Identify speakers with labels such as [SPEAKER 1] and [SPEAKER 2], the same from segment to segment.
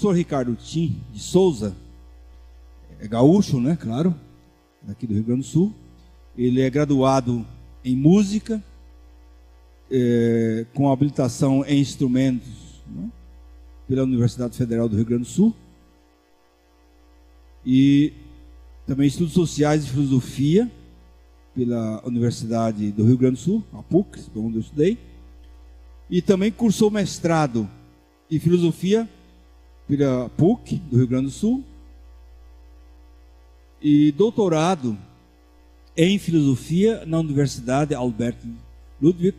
[SPEAKER 1] professor Ricardo Tim de Souza é gaúcho, né? Claro, daqui do Rio Grande do Sul. Ele é graduado em música, com habilitação em instrumentos, né, pela Universidade Federal do Rio Grande do Sul. E também estudos sociais e filosofia pela Universidade do Rio Grande do Sul, a PUC, onde eu estudei. E também cursou mestrado em filosofia pela PUC do Rio Grande do Sul e doutorado em filosofia na Universidade Albert Ludwig,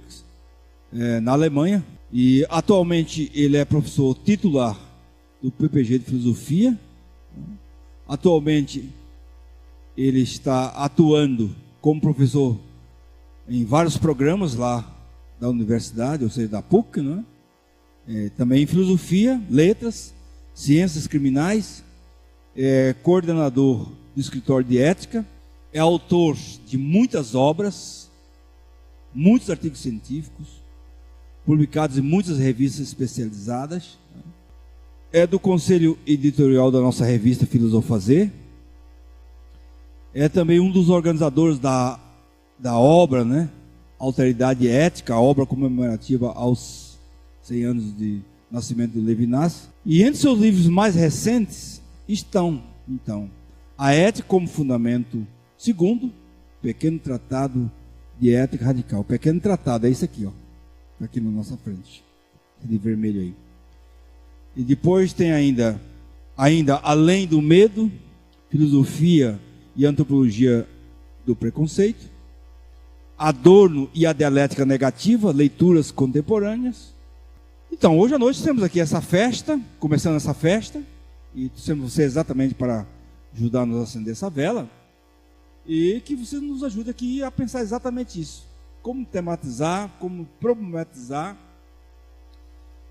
[SPEAKER 1] na Alemanha. E atualmente ele é professor titular do PPG de Filosofia. Atualmente ele está atuando como professor em vários programas lá da universidade, ou seja, da PUC, né? Também em filosofia, letras, ciências criminais, coordenador do escritório de ética, é autor de muitas obras, muitos artigos científicos, publicados em muitas revistas especializadas. É do conselho editorial da nossa revista Filosofazer. É também um dos organizadores da obra, né? Alteridade Ética, a obra comemorativa aos 100 anos de nascimento de Levinas. E entre seus livros mais recentes estão, então, A Ética como Fundamento Segundo, Pequeno Tratado de Ética Radical. Pequeno Tratado, é isso aqui, ó. Está aqui na nossa frente. De vermelho aí. E depois tem ainda Além do Medo, Filosofia e Antropologia do Preconceito. Adorno e a Dialética Negativa, Leituras Contemporâneas. Então, hoje à noite temos aqui essa festa, começando essa festa, e temos você exatamente para ajudar-nos a acender essa vela, e que você nos ajude aqui a pensar exatamente isso. Como tematizar, como problematizar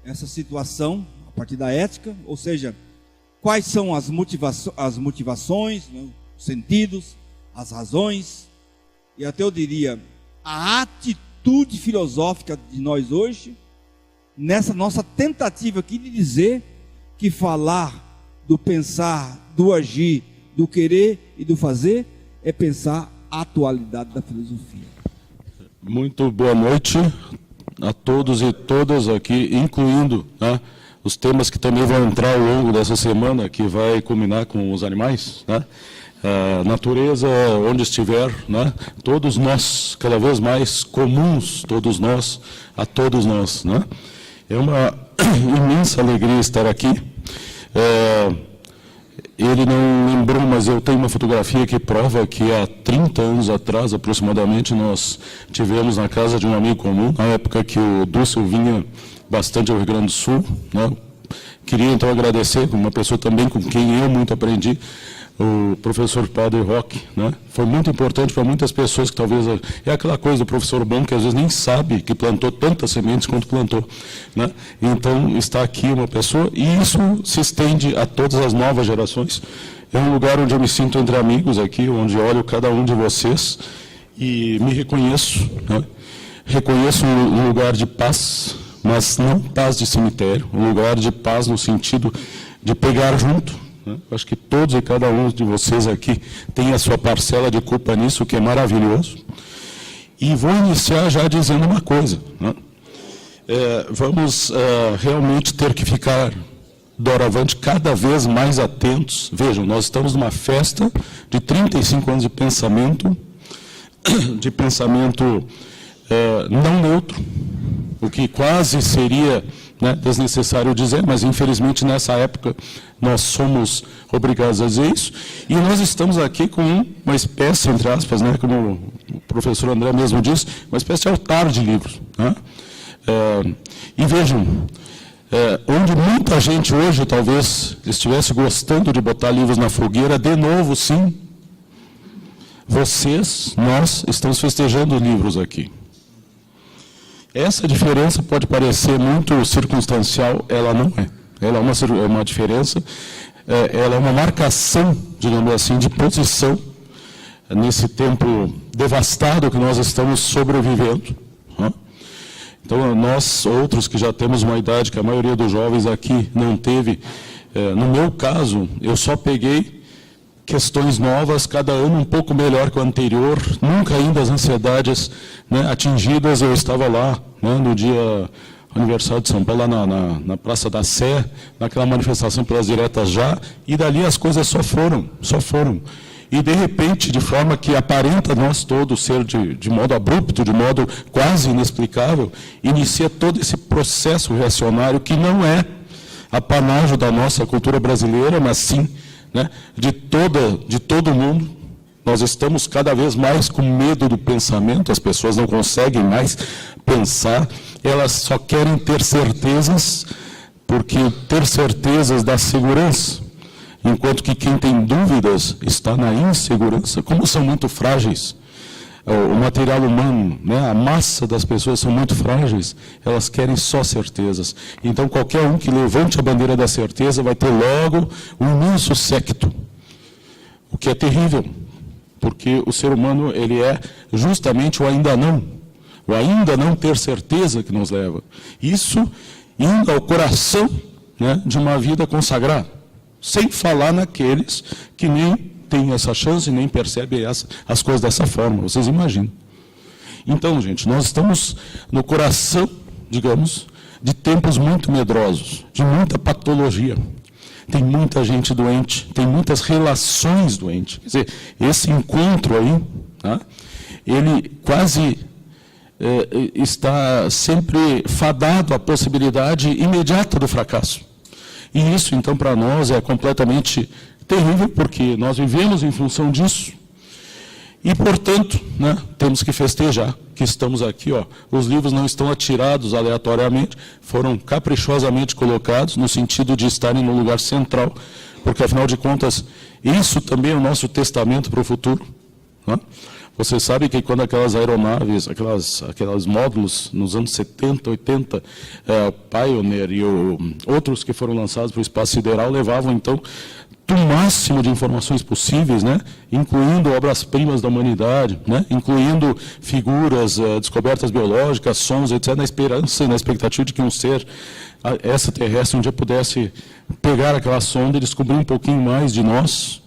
[SPEAKER 1] essa situação a partir da ética, ou seja, quais são as motivações, né, os sentidos, as razões, e até eu diria, a atitude filosófica de nós hoje, nessa nossa tentativa aqui de dizer que falar do pensar, do agir, do querer e do fazer é pensar a atualidade da filosofia.
[SPEAKER 2] Muito boa noite a todos e todas aqui, incluindo, né, os temas que também vão entrar ao longo dessa semana, que vai culminar com os animais, né? Natureza, onde estiver, né? Todos nós, cada vez mais comuns, todos nós, a todos nós, né? É uma imensa alegria estar aqui. Ele não lembrou, mas eu tenho uma fotografia que prova que há 30 anos atrás, aproximadamente, nós tivemos na casa de um amigo comum, na época que o Dúcio vinha bastante ao Rio Grande do Sul, né? Queria então agradecer, uma pessoa também com quem eu muito aprendi, o professor Padre Roque, né? Foi muito importante para muitas pessoas que talvez... É aquela coisa do professor bom que às vezes nem sabe que plantou tantas sementes quanto plantou, né? Então está aqui uma pessoa e isso se estende a todas as novas gerações. É um lugar onde eu me sinto entre amigos aqui, onde olho cada um de vocês e me reconheço, né? Reconheço um lugar de paz, mas não paz de cemitério, um lugar de paz no sentido de pegar junto. Acho que todos e cada um de vocês aqui tem a sua parcela de culpa nisso, o que é maravilhoso. E vou iniciar já dizendo uma coisa, né? Vamos realmente ter que ficar, doravante, cada vez mais atentos. Vejam, nós estamos numa festa de 35 anos de pensamento não neutro, o que quase seria, né, desnecessário dizer, mas infelizmente nessa época nós somos obrigados a dizer isso, e nós estamos aqui com uma espécie, entre aspas, né, como o professor André mesmo disse, uma espécie de altar de livros, né? E vejam, onde muita gente hoje talvez estivesse gostando de botar livros na fogueira, de novo, sim, nós estamos festejando livros aqui. Essa diferença pode parecer muito circunstancial, ela não é. Ela é uma diferença, ela é uma marcação, digamos assim, de posição nesse tempo devastado que nós estamos sobrevivendo, né? Então, nós outros que já temos uma idade que a maioria dos jovens aqui não teve, No meu caso, eu só peguei questões novas, cada ano um pouco melhor que o anterior, nunca ainda as ansiedades, né, atingidas. Eu estava lá, né, no dia aniversário de São Paulo, lá na Praça da Sé, naquela manifestação pelas diretas já, e dali as coisas só foram. E, de repente, de forma que aparenta nós todos ser de modo abrupto, de modo quase inexplicável, inicia todo esse processo reacionário que não é apanágio da nossa cultura brasileira, mas sim, né, de todo mundo. Nós estamos cada vez mais com medo do pensamento, as pessoas não conseguem mais pensar, elas só querem ter certezas, porque ter certezas dá segurança. Enquanto que quem tem dúvidas está na insegurança. Como são muito frágeis, o material humano, né, a massa das pessoas são muito frágeis, elas querem só certezas. Então, qualquer um que levante a bandeira da certeza vai ter logo um imenso séquito, o que é terrível, porque o ser humano ele é justamente o ainda não ter certeza que nos leva. Isso indo ao coração, né, de uma vida consagrada. Sem falar naqueles que nem têm essa chance, nem percebem as coisas dessa forma, vocês imaginam. Então, gente, nós estamos no coração, digamos, de tempos muito medrosos, de muita patologia. Tem muita gente doente, tem muitas relações doentes. Quer dizer, esse encontro aí, tá, ele quase está sempre fadado à possibilidade imediata do fracasso. E isso, então, para nós é completamente terrível, porque nós vivemos em função disso. E, portanto, né, temos que festejar que estamos aqui. Os livros não estão atirados aleatoriamente, foram caprichosamente colocados, no sentido de estarem no lugar central, porque, afinal de contas, isso também é o nosso testamento para o futuro. Né? Você sabe que quando aquelas aeronaves, aquelas módulos nos anos 70, 80, Pioneer e outros que foram lançados para o espaço sideral, levavam, então, o máximo de informações possíveis, né? Incluindo obras-primas da humanidade, né? Incluindo figuras, descobertas biológicas, sons, etc., na esperança e na expectativa de que um ser extraterrestre um dia pudesse pegar aquela sonda e descobrir um pouquinho mais de nós.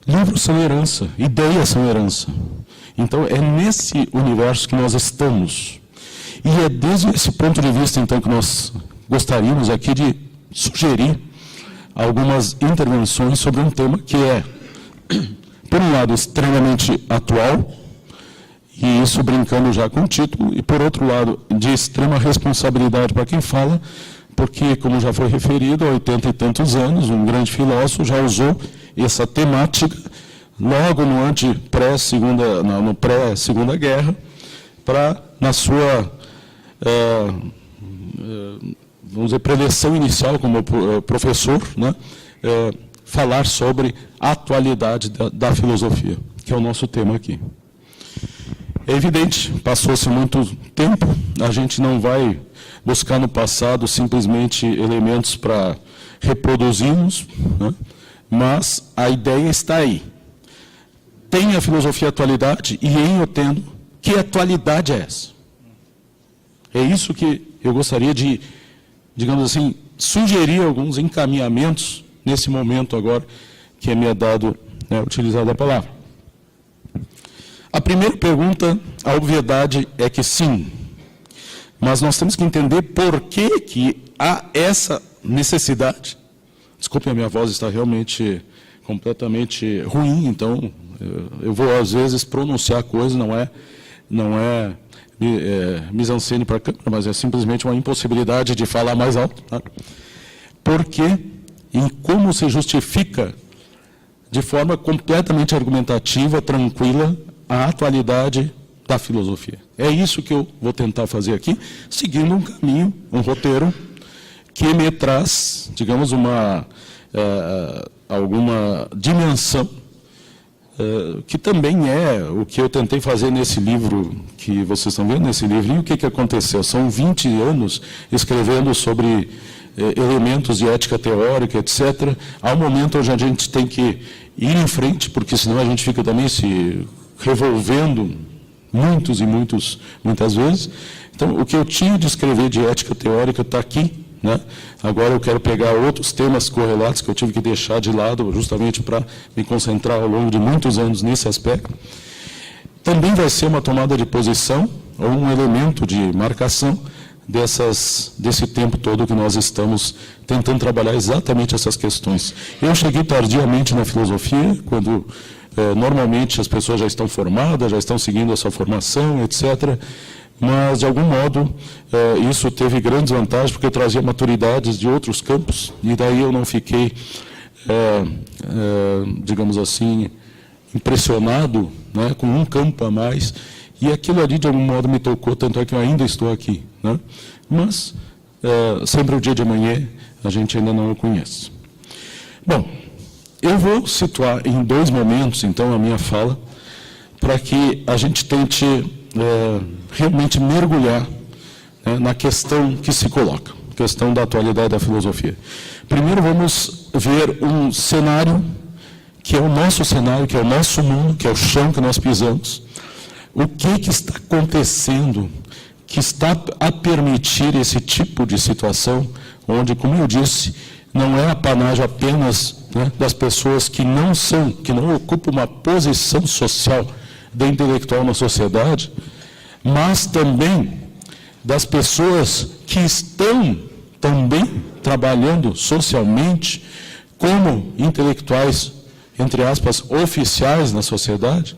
[SPEAKER 2] Livros são herança, ideias são herança. Então, é nesse universo que nós estamos. E é desde esse ponto de vista, então, que nós gostaríamos aqui de sugerir algumas intervenções sobre um tema que é, por um lado, extremamente atual, e isso brincando já com o título, e, por outro lado, de extrema responsabilidade para quem fala, porque, como já foi referido, há 80 e tantos anos, um grande filósofo já usou essa temática, logo no pré-Segunda Guerra, para, na sua, vamos dizer, preleção inicial como professor, né, falar sobre a atualidade da filosofia, que é o nosso tema aqui. É evidente, passou-se muito tempo, a gente não vai buscar no passado simplesmente elementos para reproduzirmos, né? Mas a ideia está aí. Tem a filosofia atualidade, e em eu tendo, que atualidade é essa? É isso que eu gostaria de, digamos assim, sugerir alguns encaminhamentos nesse momento agora que me é dado, né, utilizada a palavra. A primeira pergunta, a obviedade é que sim, mas nós temos que entender por que há essa necessidade. Desculpe, a minha voz está realmente completamente ruim, então eu vou às vezes pronunciar coisas, não é mise-en-scène para a câmera, mas é simplesmente uma impossibilidade de falar mais alto. Tá? Por quê e como se justifica de forma completamente argumentativa, tranquila, a atualidade da filosofia. É isso que eu vou tentar fazer aqui, seguindo um caminho, um roteiro, que me traz, digamos, alguma dimensão, que também é o que eu tentei fazer nesse livro que vocês estão vendo, nesse livro. E o que aconteceu? São 20 anos escrevendo sobre elementos de ética teórica, etc. Há um momento onde a gente tem que ir em frente, porque senão a gente fica também se revolvendo muitas vezes. Então, o que eu tinha de escrever de ética teórica está aqui, né? Agora eu quero pegar outros temas correlatos que eu tive que deixar de lado, justamente para me concentrar ao longo de muitos anos nesse aspecto. Também vai ser uma tomada de posição, ou um elemento de marcação desse tempo todo que nós estamos tentando trabalhar exatamente essas questões. Eu cheguei tardiamente na filosofia, quando normalmente as pessoas já estão formadas, já estão seguindo a sua formação, etc., mas, de algum modo, isso teve grandes vantagens, porque eu trazia maturidades de outros campos, e daí eu não fiquei, digamos assim, impressionado, né, com um campo a mais, e aquilo ali, de algum modo, me tocou, tanto é que eu ainda estou aqui, né? Mas, sempre o dia de amanhã, a gente ainda não o conhece. Bom, eu vou situar em 2 momentos, então, a minha fala, para que a gente tente realmente mergulhar, né, na questão que se coloca, questão da atualidade da filosofia. Primeiro vamos ver um cenário, que é o nosso cenário, que é o nosso mundo, que é o chão que nós pisamos. O que está acontecendo que está a permitir esse tipo de situação, onde, como eu disse, não é apanágio apenas, né, das pessoas que não ocupam uma posição social da intelectual na sociedade, mas também das pessoas que estão também trabalhando socialmente como intelectuais, entre aspas, oficiais na sociedade,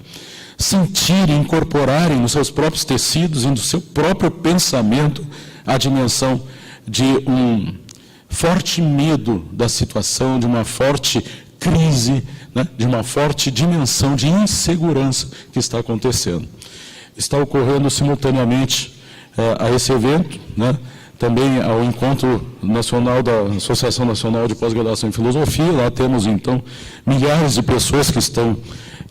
[SPEAKER 2] sentirem, incorporarem nos seus próprios tecidos e no seu próprio pensamento a dimensão de um forte medo da situação, de uma forte crise, né, de uma forte dimensão de insegurança que está acontecendo. Está ocorrendo simultaneamente a esse evento, né, também ao Encontro Nacional da Associação Nacional de Pós-Graduação em Filosofia. Lá temos, então, milhares de pessoas que estão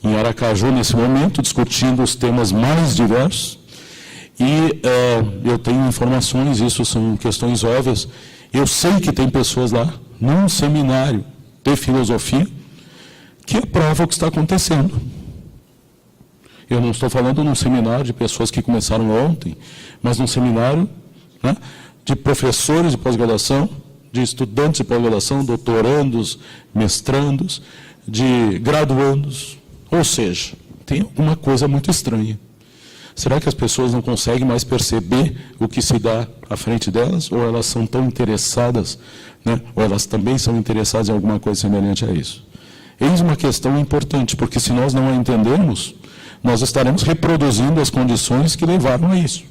[SPEAKER 2] em Aracaju nesse momento, discutindo os temas mais diversos. E eu tenho informações, isso são questões óbvias. Eu sei que tem pessoas lá, num seminário de filosofia, que aprova o que está acontecendo. Eu não estou falando num seminário de pessoas que começaram ontem, mas num seminário, né, de professores de pós-graduação, de estudantes de pós-graduação, doutorandos, mestrandos, de graduandos. Ou seja, tem alguma coisa muito estranha. Será que as pessoas não conseguem mais perceber o que se dá à frente delas? Ou elas são tão interessadas, né, ou elas também são interessadas em alguma coisa semelhante a isso? Eis uma questão importante, porque se nós não a entendermos, nós estaremos reproduzindo as condições que levaram a isso.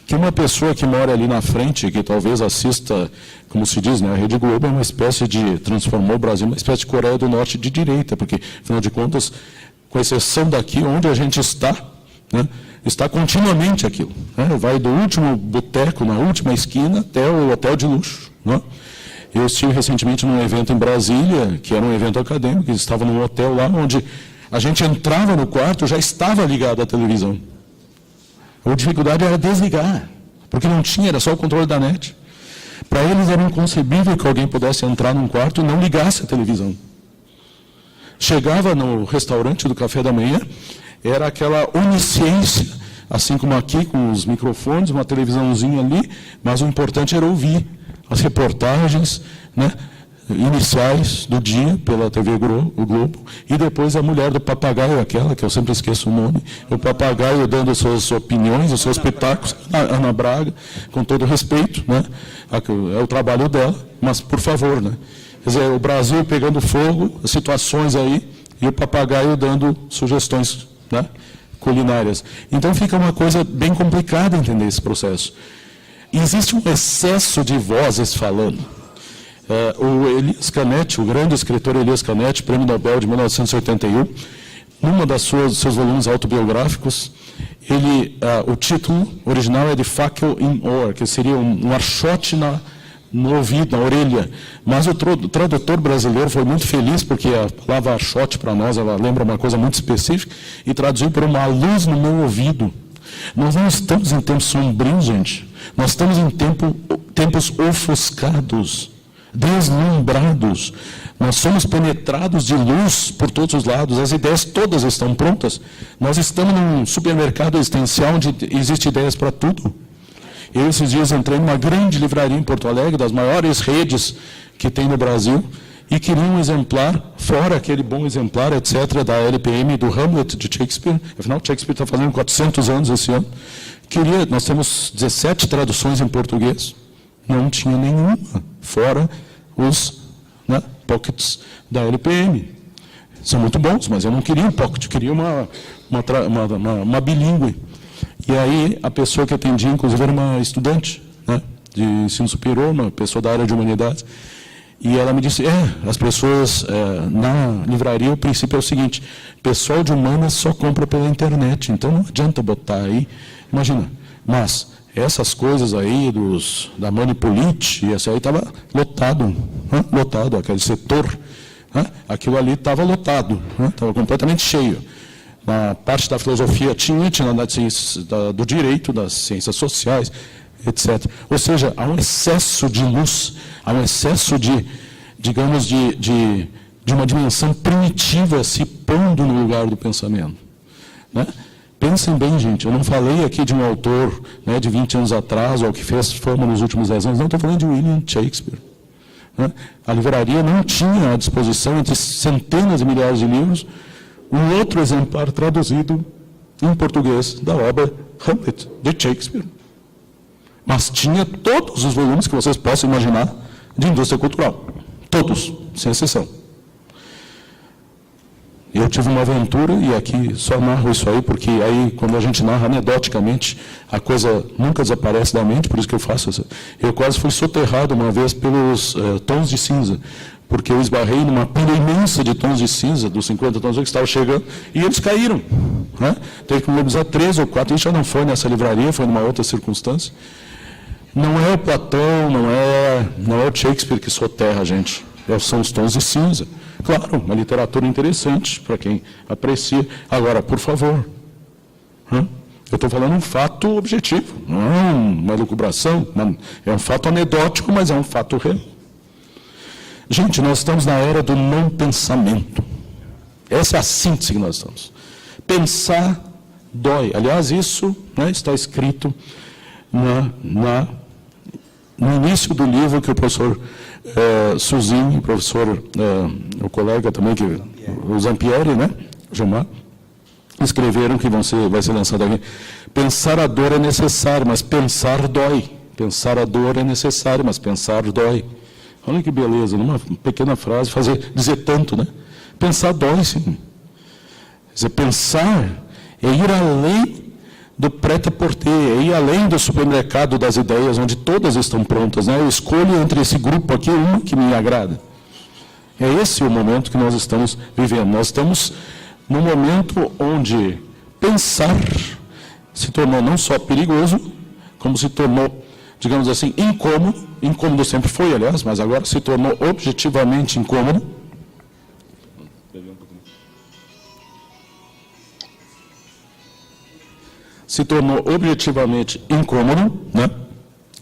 [SPEAKER 2] Que uma pessoa que mora ali na frente, que talvez assista, como se diz, né, a Rede Globo é uma espécie de, transformou o Brasil em uma espécie de Coreia do Norte de direita, porque, afinal de contas, com exceção daqui onde a gente está, né, está continuamente aquilo. Né, vai do último boteco, na última esquina, até o hotel de luxo. Né? Eu estive recentemente num evento em Brasília, que era um evento acadêmico, que estava num hotel lá, onde a gente entrava no quarto, já estava ligado à televisão. A dificuldade era desligar, porque não tinha, era só o controle da net. Para eles era inconcebível que alguém pudesse entrar num quarto e não ligasse a televisão. Chegava no restaurante do café da manhã, era aquela onisciência, assim como aqui, com os microfones, uma televisãozinha ali, mas o importante era ouvir as reportagens, né, iniciais do dia pela TV Globo, e depois a mulher do papagaio, aquela que eu sempre esqueço o nome, o papagaio dando suas opiniões, os seus pitacos, Ana Braga, com todo respeito, né? É o trabalho dela, mas por favor, né? Quer dizer, o Brasil pegando fogo, situações aí, e o papagaio dando sugestões, né, culinárias. Então fica uma coisa bem complicada entender esse processo. Existe um excesso de vozes falando. O Elias Canetti, o grande escritor Elias Canetti, Prêmio Nobel de 1981, numa das seus volumes autobiográficos, o título original é de Fakel in Ohr, que seria um archote no ouvido, na orelha. Mas o tradutor brasileiro foi muito feliz, porque a palavra archote para nós, ela lembra uma coisa muito específica, e traduziu por uma luz no meu ouvido. Nós não estamos em tempos sombrios, gente. Nós estamos em tempos ofuscados, deslumbrados. Nós somos penetrados de luz por todos os lados, as ideias todas estão prontas. Nós estamos num supermercado existencial onde existem ideias para tudo. Eu, esses dias, entrei numa grande livraria em Porto Alegre, das maiores redes que tem no Brasil, e queria um exemplar, fora aquele bom exemplar, etc., da LPM, do Hamlet de Shakespeare. Afinal, Shakespeare está fazendo 400 anos esse ano. Nós temos 17 traduções em português. Não tinha nenhuma, fora os pockets da LPM. São muito bons, mas eu não queria um pocket, eu queria uma bilíngue. E aí, a pessoa que atendia, inclusive, era uma estudante de ensino superior, uma pessoa da área de humanidades. E ela me disse, as pessoas na livraria, o princípio é o seguinte, pessoal de humanas só compra pela internet, então não adianta botar aí, imagina, mas essas coisas aí da Manipolite, e essa aí estava lotado, aquele setor, aquilo ali estava lotado, estava completamente cheio. Na parte da filosofia tinha do direito, das ciências sociais, etc. Ou seja, há um excesso de luz, há um excesso de uma dimensão primitiva se pondo no lugar do pensamento. Pensem bem, gente, eu não falei aqui de um autor de 20 anos atrás, ou que fez fama nos últimos 10 anos, não, estou falando de William Shakespeare. A livraria não tinha à disposição, entre centenas e milhares de livros, um outro exemplar traduzido em português da obra Hamlet, de Shakespeare. Mas tinha todos os volumes que vocês possam imaginar de indústria cultural. Todos, sem exceção. Eu tive uma aventura, e aqui só narro isso aí, porque aí, quando a gente narra anedoticamente, a coisa nunca desaparece da mente, por isso que eu faço isso. Eu quase fui soterrado uma vez pelos tons de cinza, porque eu esbarrei numa pilha imensa de tons de cinza, dos 50 tons que estavam chegando, e eles caíram. Teve que mobilizar 3 ou 4, isso já não foi nessa livraria, foi numa outra circunstância. Não é o Platão, não é o Shakespeare que soterra a gente, são os tons de cinza. Claro, uma literatura interessante para quem aprecia. Agora, por favor, eu estou falando um fato objetivo, não é uma elucubração, é um fato anedótico, mas é um fato real. Gente, nós estamos na era do não pensamento. Essa é a síntese que nós estamos. Pensar dói. Aliás, isso está escrito no início do livro que o professor Suzin, o professor, o colega também, o Zampieri, Gilmar, escreveram que vai ser lançado aqui. Pensar a dor é necessário, mas pensar dói. Pensar a dor é necessário, mas pensar dói. Olha que beleza, numa pequena frase, dizer tanto, Pensar dói, sim. Quer dizer, pensar é ir além do prêt-à-porter, é ir além do supermercado das ideias, onde todas estão prontas. Eu escolho entre esse grupo aqui uma que me agrada. É esse o momento que nós estamos vivendo. Nós estamos num momento onde pensar se tornou não só perigoso, como se tornou, digamos assim, incômodo. Incômodo sempre foi, aliás, mas agora se tornou objetivamente incômodo. Se tornou objetivamente incômodo,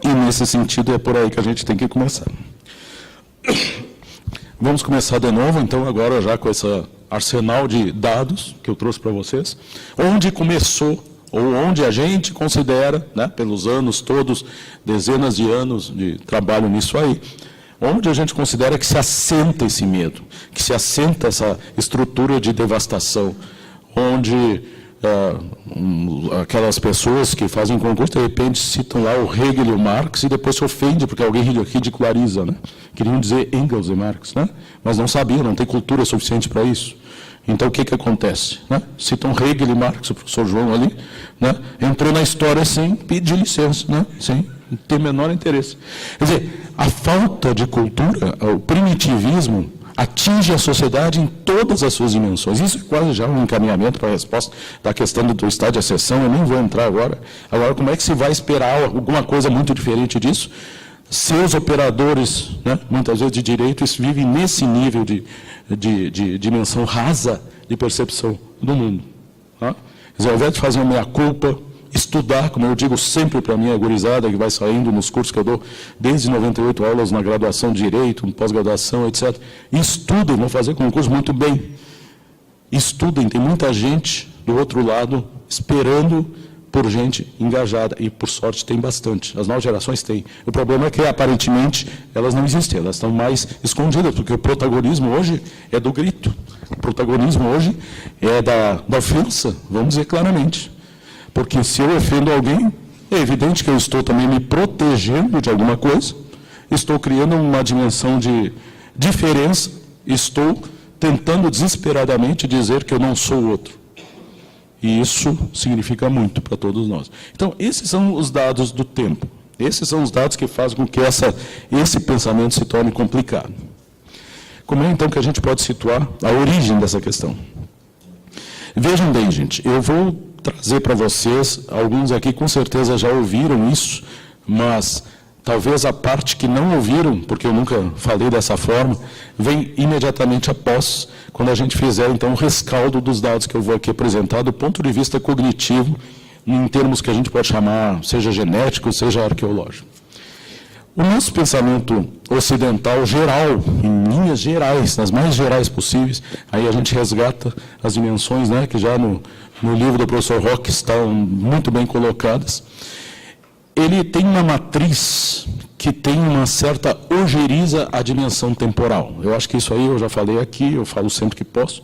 [SPEAKER 2] e nesse sentido é por aí que a gente tem que começar. Vamos começar de novo, então, agora já com esse arsenal de dados que eu trouxe para vocês. Onde começou, ou onde a gente considera, pelos anos todos, dezenas de anos de trabalho nisso aí, onde a gente considera que se assenta esse medo, que se assenta essa estrutura de devastação, onde aquelas pessoas que fazem concurso, de repente citam lá o Hegel e o Marx e depois se ofende porque alguém ridiculariza, Queriam dizer Engels e Marx, Mas não sabiam, não tem cultura suficiente para isso. Então, o que acontece? Citam Hegel e Marx, o professor João ali, entrou na história sem pedir licença, sem ter o menor interesse. Quer dizer, a falta de cultura, o primitivismo, atinge a sociedade em todas as suas dimensões. Isso é quase já um encaminhamento para a resposta da questão do estado de exceção, eu nem vou entrar agora. Agora, como é que se vai esperar alguma coisa muito diferente disso? Seus operadores, muitas vezes de direito, vivem nesse nível de dimensão rasa de percepção do mundo. Quer dizer, ao invés de fazer uma meia-culpa, estudar, como eu digo sempre para a minha gurizada, que vai saindo nos cursos que eu dou, desde 98 aulas na graduação de Direito, pós-graduação, etc. Estudem, vão fazer concurso muito bem. Estudem, tem muita gente do outro lado esperando por gente engajada, e por sorte tem bastante. As novas gerações têm. O problema é que, aparentemente, elas não existem, elas estão mais escondidas, porque o protagonismo hoje é do grito. O protagonismo hoje é da ofensa, vamos dizer claramente. Porque se eu ofendo alguém, é evidente que eu estou também me protegendo de alguma coisa, estou criando uma dimensão de diferença, estou tentando desesperadamente dizer que eu não sou o outro. E isso significa muito para todos nós. Então, esses são os dados do tempo. Esses são os dados que fazem com que esse pensamento se torne complicado. Como é, então, que a gente pode situar a origem dessa questão? Vejam bem, gente, eu vou trazer para vocês, alguns aqui com certeza já ouviram isso, mas talvez a parte que não ouviram, porque eu nunca falei dessa forma, vem imediatamente após, quando a gente fizer, então, o rescaldo dos dados que eu vou aqui apresentar, do ponto de vista cognitivo, em termos que a gente pode chamar, seja genético, seja arqueológico. O nosso pensamento ocidental geral, em linhas gerais, nas mais gerais possíveis, aí a gente resgata as dimensões, né, que já no livro do professor Roque estão muito bem colocadas. Ele tem uma matriz que tem uma certa ojeriza à dimensão temporal. Eu acho que isso aí eu já falei aqui, eu falo sempre que posso,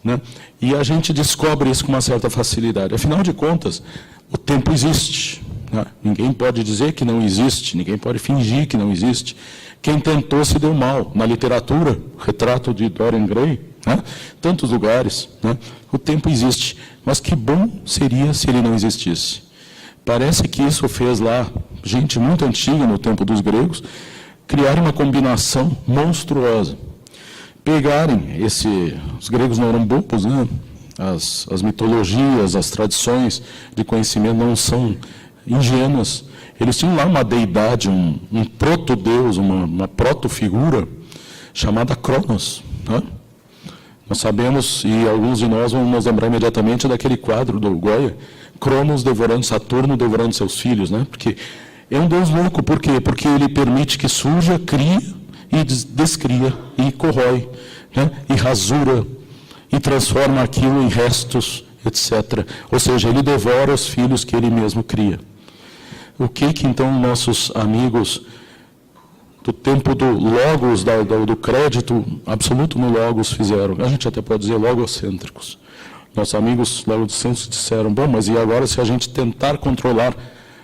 [SPEAKER 2] né? E a gente descobre isso com uma certa facilidade. Afinal de contas, o tempo existe. Né? Ninguém pode dizer que não existe, ninguém pode fingir que não existe. Quem tentou se deu mal. Na literatura, retrato de Dorian Gray, né? Tantos lugares, né? O tempo existe. Mas que bom seria se ele não existisse. Parece que isso fez lá, gente muito antiga, no tempo dos gregos, criar uma combinação monstruosa. Pegarem os gregos não eram bobos, né? As mitologias, as tradições de conhecimento não são ingênuas. Eles tinham lá uma deidade, um proto-deus, uma proto-figura, chamada Cronos. Né? Nós sabemos, e alguns de nós vamos nos lembrar imediatamente daquele quadro do Goya, Cronos devorando Saturno, devorando seus filhos, né? Porque é um Deus louco. Por quê? Porque ele permite que surja, cria e descria, e corrói, né? E rasura, e transforma aquilo em restos, etc. Ou seja, ele devora os filhos que ele mesmo cria. O que então nossos amigos do tempo do logos, do crédito absoluto no logos fizeram? A gente até pode dizer logocêntricos. Nossos amigos logocêntricos disseram, bom, mas e agora se a gente tentar controlar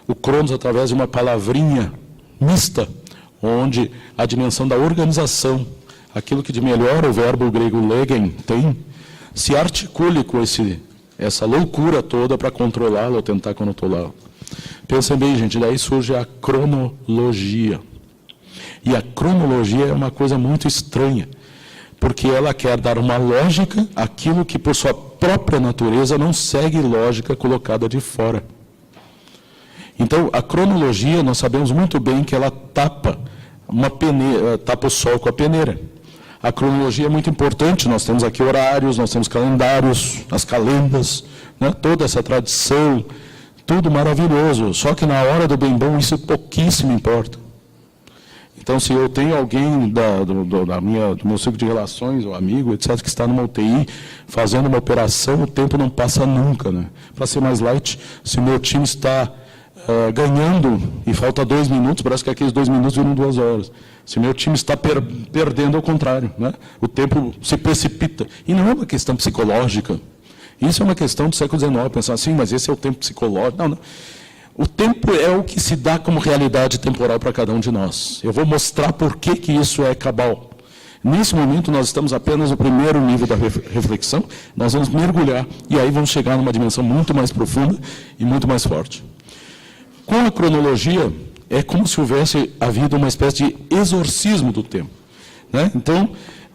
[SPEAKER 2] o Cronos através de uma palavrinha mista, onde a dimensão da organização, aquilo que de melhor o verbo grego legen tem, se articule com essa loucura toda para controlá-lo ou tentar controlá-lo. Pensem bem, gente, daí surge a cronologia. E a cronologia é uma coisa muito estranha, porque ela quer dar uma lógica àquilo que, por sua própria natureza, não segue lógica colocada de fora. Então, a cronologia, nós sabemos muito bem que ela tapa o sol com a peneira. A cronologia é muito importante, nós temos aqui horários, nós temos calendários, as calendas, né? Toda essa tradição, tudo maravilhoso, só que na hora do bem bom isso pouquíssimo importa. Então, se eu tenho alguém do meu ciclo de relações, ou amigo, etc., que está numa UTI, fazendo uma operação, o tempo não passa nunca. Né? Para ser mais light, se o meu time está ganhando e falta 2 minutos, parece que aqueles 2 minutos viram 2 horas. Se o meu time está perdendo, ao contrário. Né? O tempo se precipita. E não é uma questão psicológica. Isso é uma questão do século XIX. Pensar assim, mas esse é o tempo psicológico. Não, não. O tempo é o que se dá como realidade temporal para cada um de nós. Eu vou mostrar por que isso é cabal. Nesse momento, nós estamos apenas no primeiro nível da reflexão, nós vamos mergulhar, e aí vamos chegar numa dimensão muito mais profunda e muito mais forte. Com a cronologia, é como se houvesse havido uma espécie de exorcismo do tempo. Né? Então,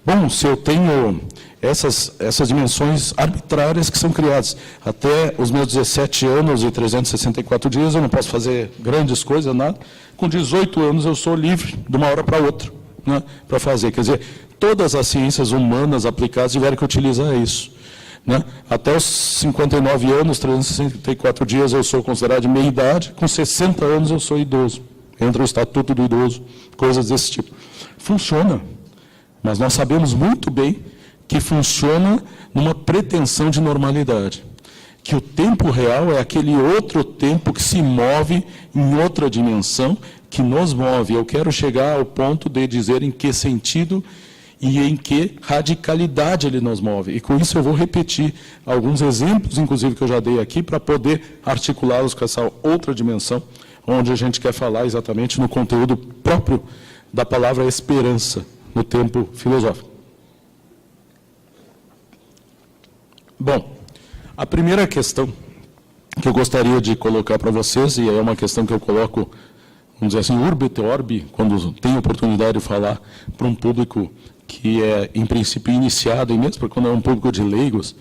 [SPEAKER 2] bom, se eu tenho essas dimensões arbitrárias que são criadas. Até os meus 17 anos e 364 dias, eu não posso fazer grandes coisas, nada. Com 18 anos, eu sou livre, de uma hora para outra, né, para fazer. Quer dizer, todas as ciências humanas aplicadas tiveram que utilizar isso. Né? Até os 59 anos, 364 dias, eu sou considerado de meia-idade. Com 60 anos, eu sou idoso. Entra o Estatuto do Idoso, coisas desse tipo. Funciona. Mas nós sabemos muito bem que funciona numa pretensão de normalidade. que o tempo real é aquele outro tempo que se move em outra dimensão, que nos move. Eu quero chegar ao ponto de dizer em que sentido e em que radicalidade ele nos move. E com isso eu vou repetir alguns exemplos, inclusive, que eu já dei aqui, para poder articulá-los com essa outra dimensão, onde a gente quer falar exatamente no conteúdo próprio da palavra esperança, no tempo filosófico. Bom, a primeira questão que eu gostaria de colocar para vocês, e é uma questão que eu coloco, vamos dizer assim, urbe et orbi, quando tenho oportunidade de falar para um público que é, em princípio, iniciado, e mesmo quando é um público de leigos,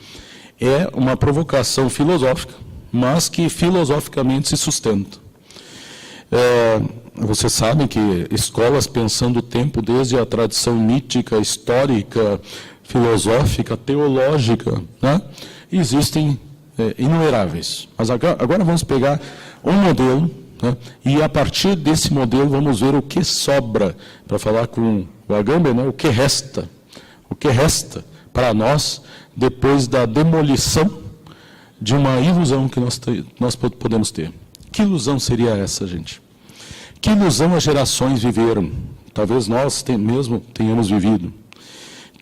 [SPEAKER 2] é uma provocação filosófica, mas que filosoficamente se sustenta. Vocês sabem que escolas pensando o tempo desde a tradição mítica, histórica, filosófica, teológica, né, existem inumeráveis. Mas agora vamos pegar um modelo, né, e a partir desse modelo vamos ver o que sobra, para falar com o Agamben, né, o que resta para nós depois da demolição de uma ilusão que nós podemos ter. Que ilusão seria essa, gente? Que ilusão as gerações viveram? Talvez nós mesmo tenhamos vivido.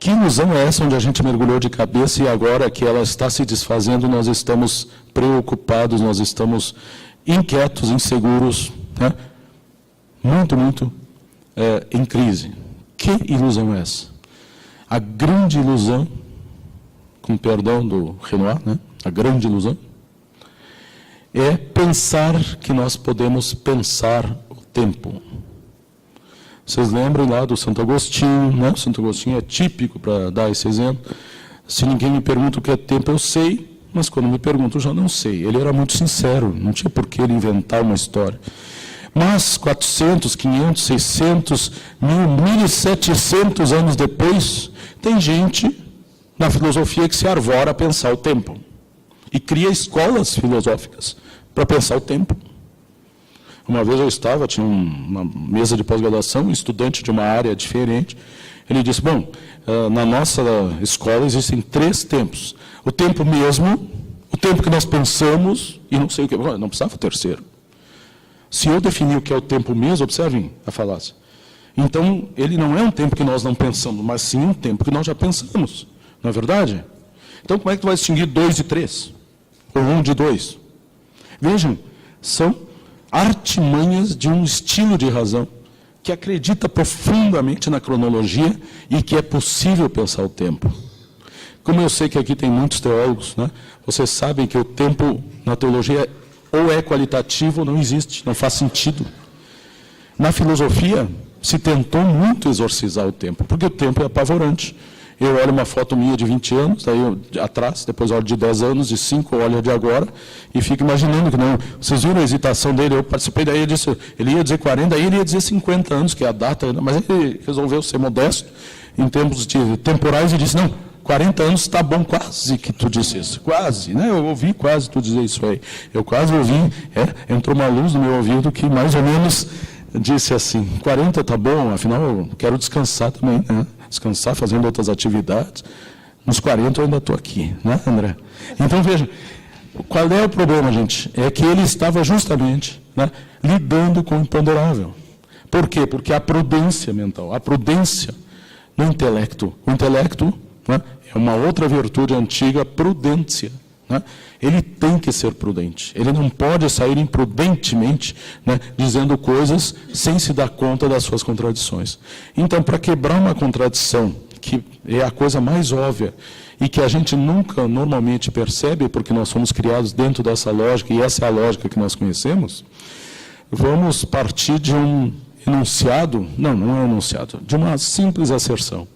[SPEAKER 2] Que ilusão é essa onde a gente mergulhou de cabeça e agora que ela está se desfazendo, nós estamos preocupados, nós estamos inquietos, inseguros, né? Muito em crise. Que ilusão é essa? A grande ilusão, com perdão do Renoir, né? A grande ilusão, é pensar que nós podemos pensar o tempo. Vocês lembram lá do Santo Agostinho, né? O Santo Agostinho é típico para dar esse exemplo. Se ninguém me pergunta o que é tempo, eu sei, mas quando me perguntam, eu já não sei. Ele era muito sincero, não tinha por que ele inventar uma história. Mas 400, 500, 600, 1.700 anos depois, tem gente na filosofia que se arvora a pensar o tempo. E cria escolas filosóficas para pensar o tempo. Uma vez eu tinha uma mesa de pós-graduação, um estudante de uma área diferente. Ele disse, bom, na nossa escola existem 3 tempos. O tempo mesmo, o tempo que nós pensamos, e não sei o que. Não precisava o terceiro. Se eu definir o que é o tempo mesmo, observem a falácia. Então, ele não é um tempo que nós não pensamos, mas sim um tempo que nós já pensamos. Não é verdade? Então, como é que tu vai distinguir 2 de 3? Ou 1 de 2? Vejam, são artimanhas de um estilo de razão que acredita profundamente na cronologia e que é possível pensar o tempo. Como eu sei que aqui tem muitos teólogos, né? Vocês sabem que o tempo na teologia ou é qualitativo ou não existe, não faz sentido. Na filosofia, se tentou muito exorcizar o tempo, porque o tempo é apavorante. Eu olho uma foto minha de 20 anos, daí atrás, depois olho de 10 anos, de 5, olho de agora, e fico imaginando que não. Vocês viram a hesitação dele? Eu participei, daí ele ia dizer 40, daí ele ia dizer 50 anos, que é a data, mas ele resolveu ser modesto em termos temporais e disse, não, 40 anos está bom, quase que tu disse isso, quase, né? Eu ouvi quase tu dizer isso aí. Eu quase ouvi, entrou uma luz no meu ouvido que mais ou menos disse assim, 40 está bom, afinal eu quero descansar também, né? Descansar fazendo outras atividades. Nos 40 eu ainda estou aqui, né, André? Então, veja, qual é o problema, gente? É que ele estava justamente, né, lidando com o imponderável. Por quê? Porque a prudência mental, a prudência no intelecto. O intelecto, né, é uma outra virtude antiga, prudência. Né? Ele tem que ser prudente. Ele não pode sair imprudentemente, né, dizendo coisas sem se dar conta das suas contradições. Então, para quebrar uma contradição, que é a coisa mais óbvia, e que a gente nunca normalmente percebe, porque nós somos criados dentro dessa lógica, e essa é a lógica que nós conhecemos, vamos partir de um enunciado, não é um enunciado, de uma simples asserção.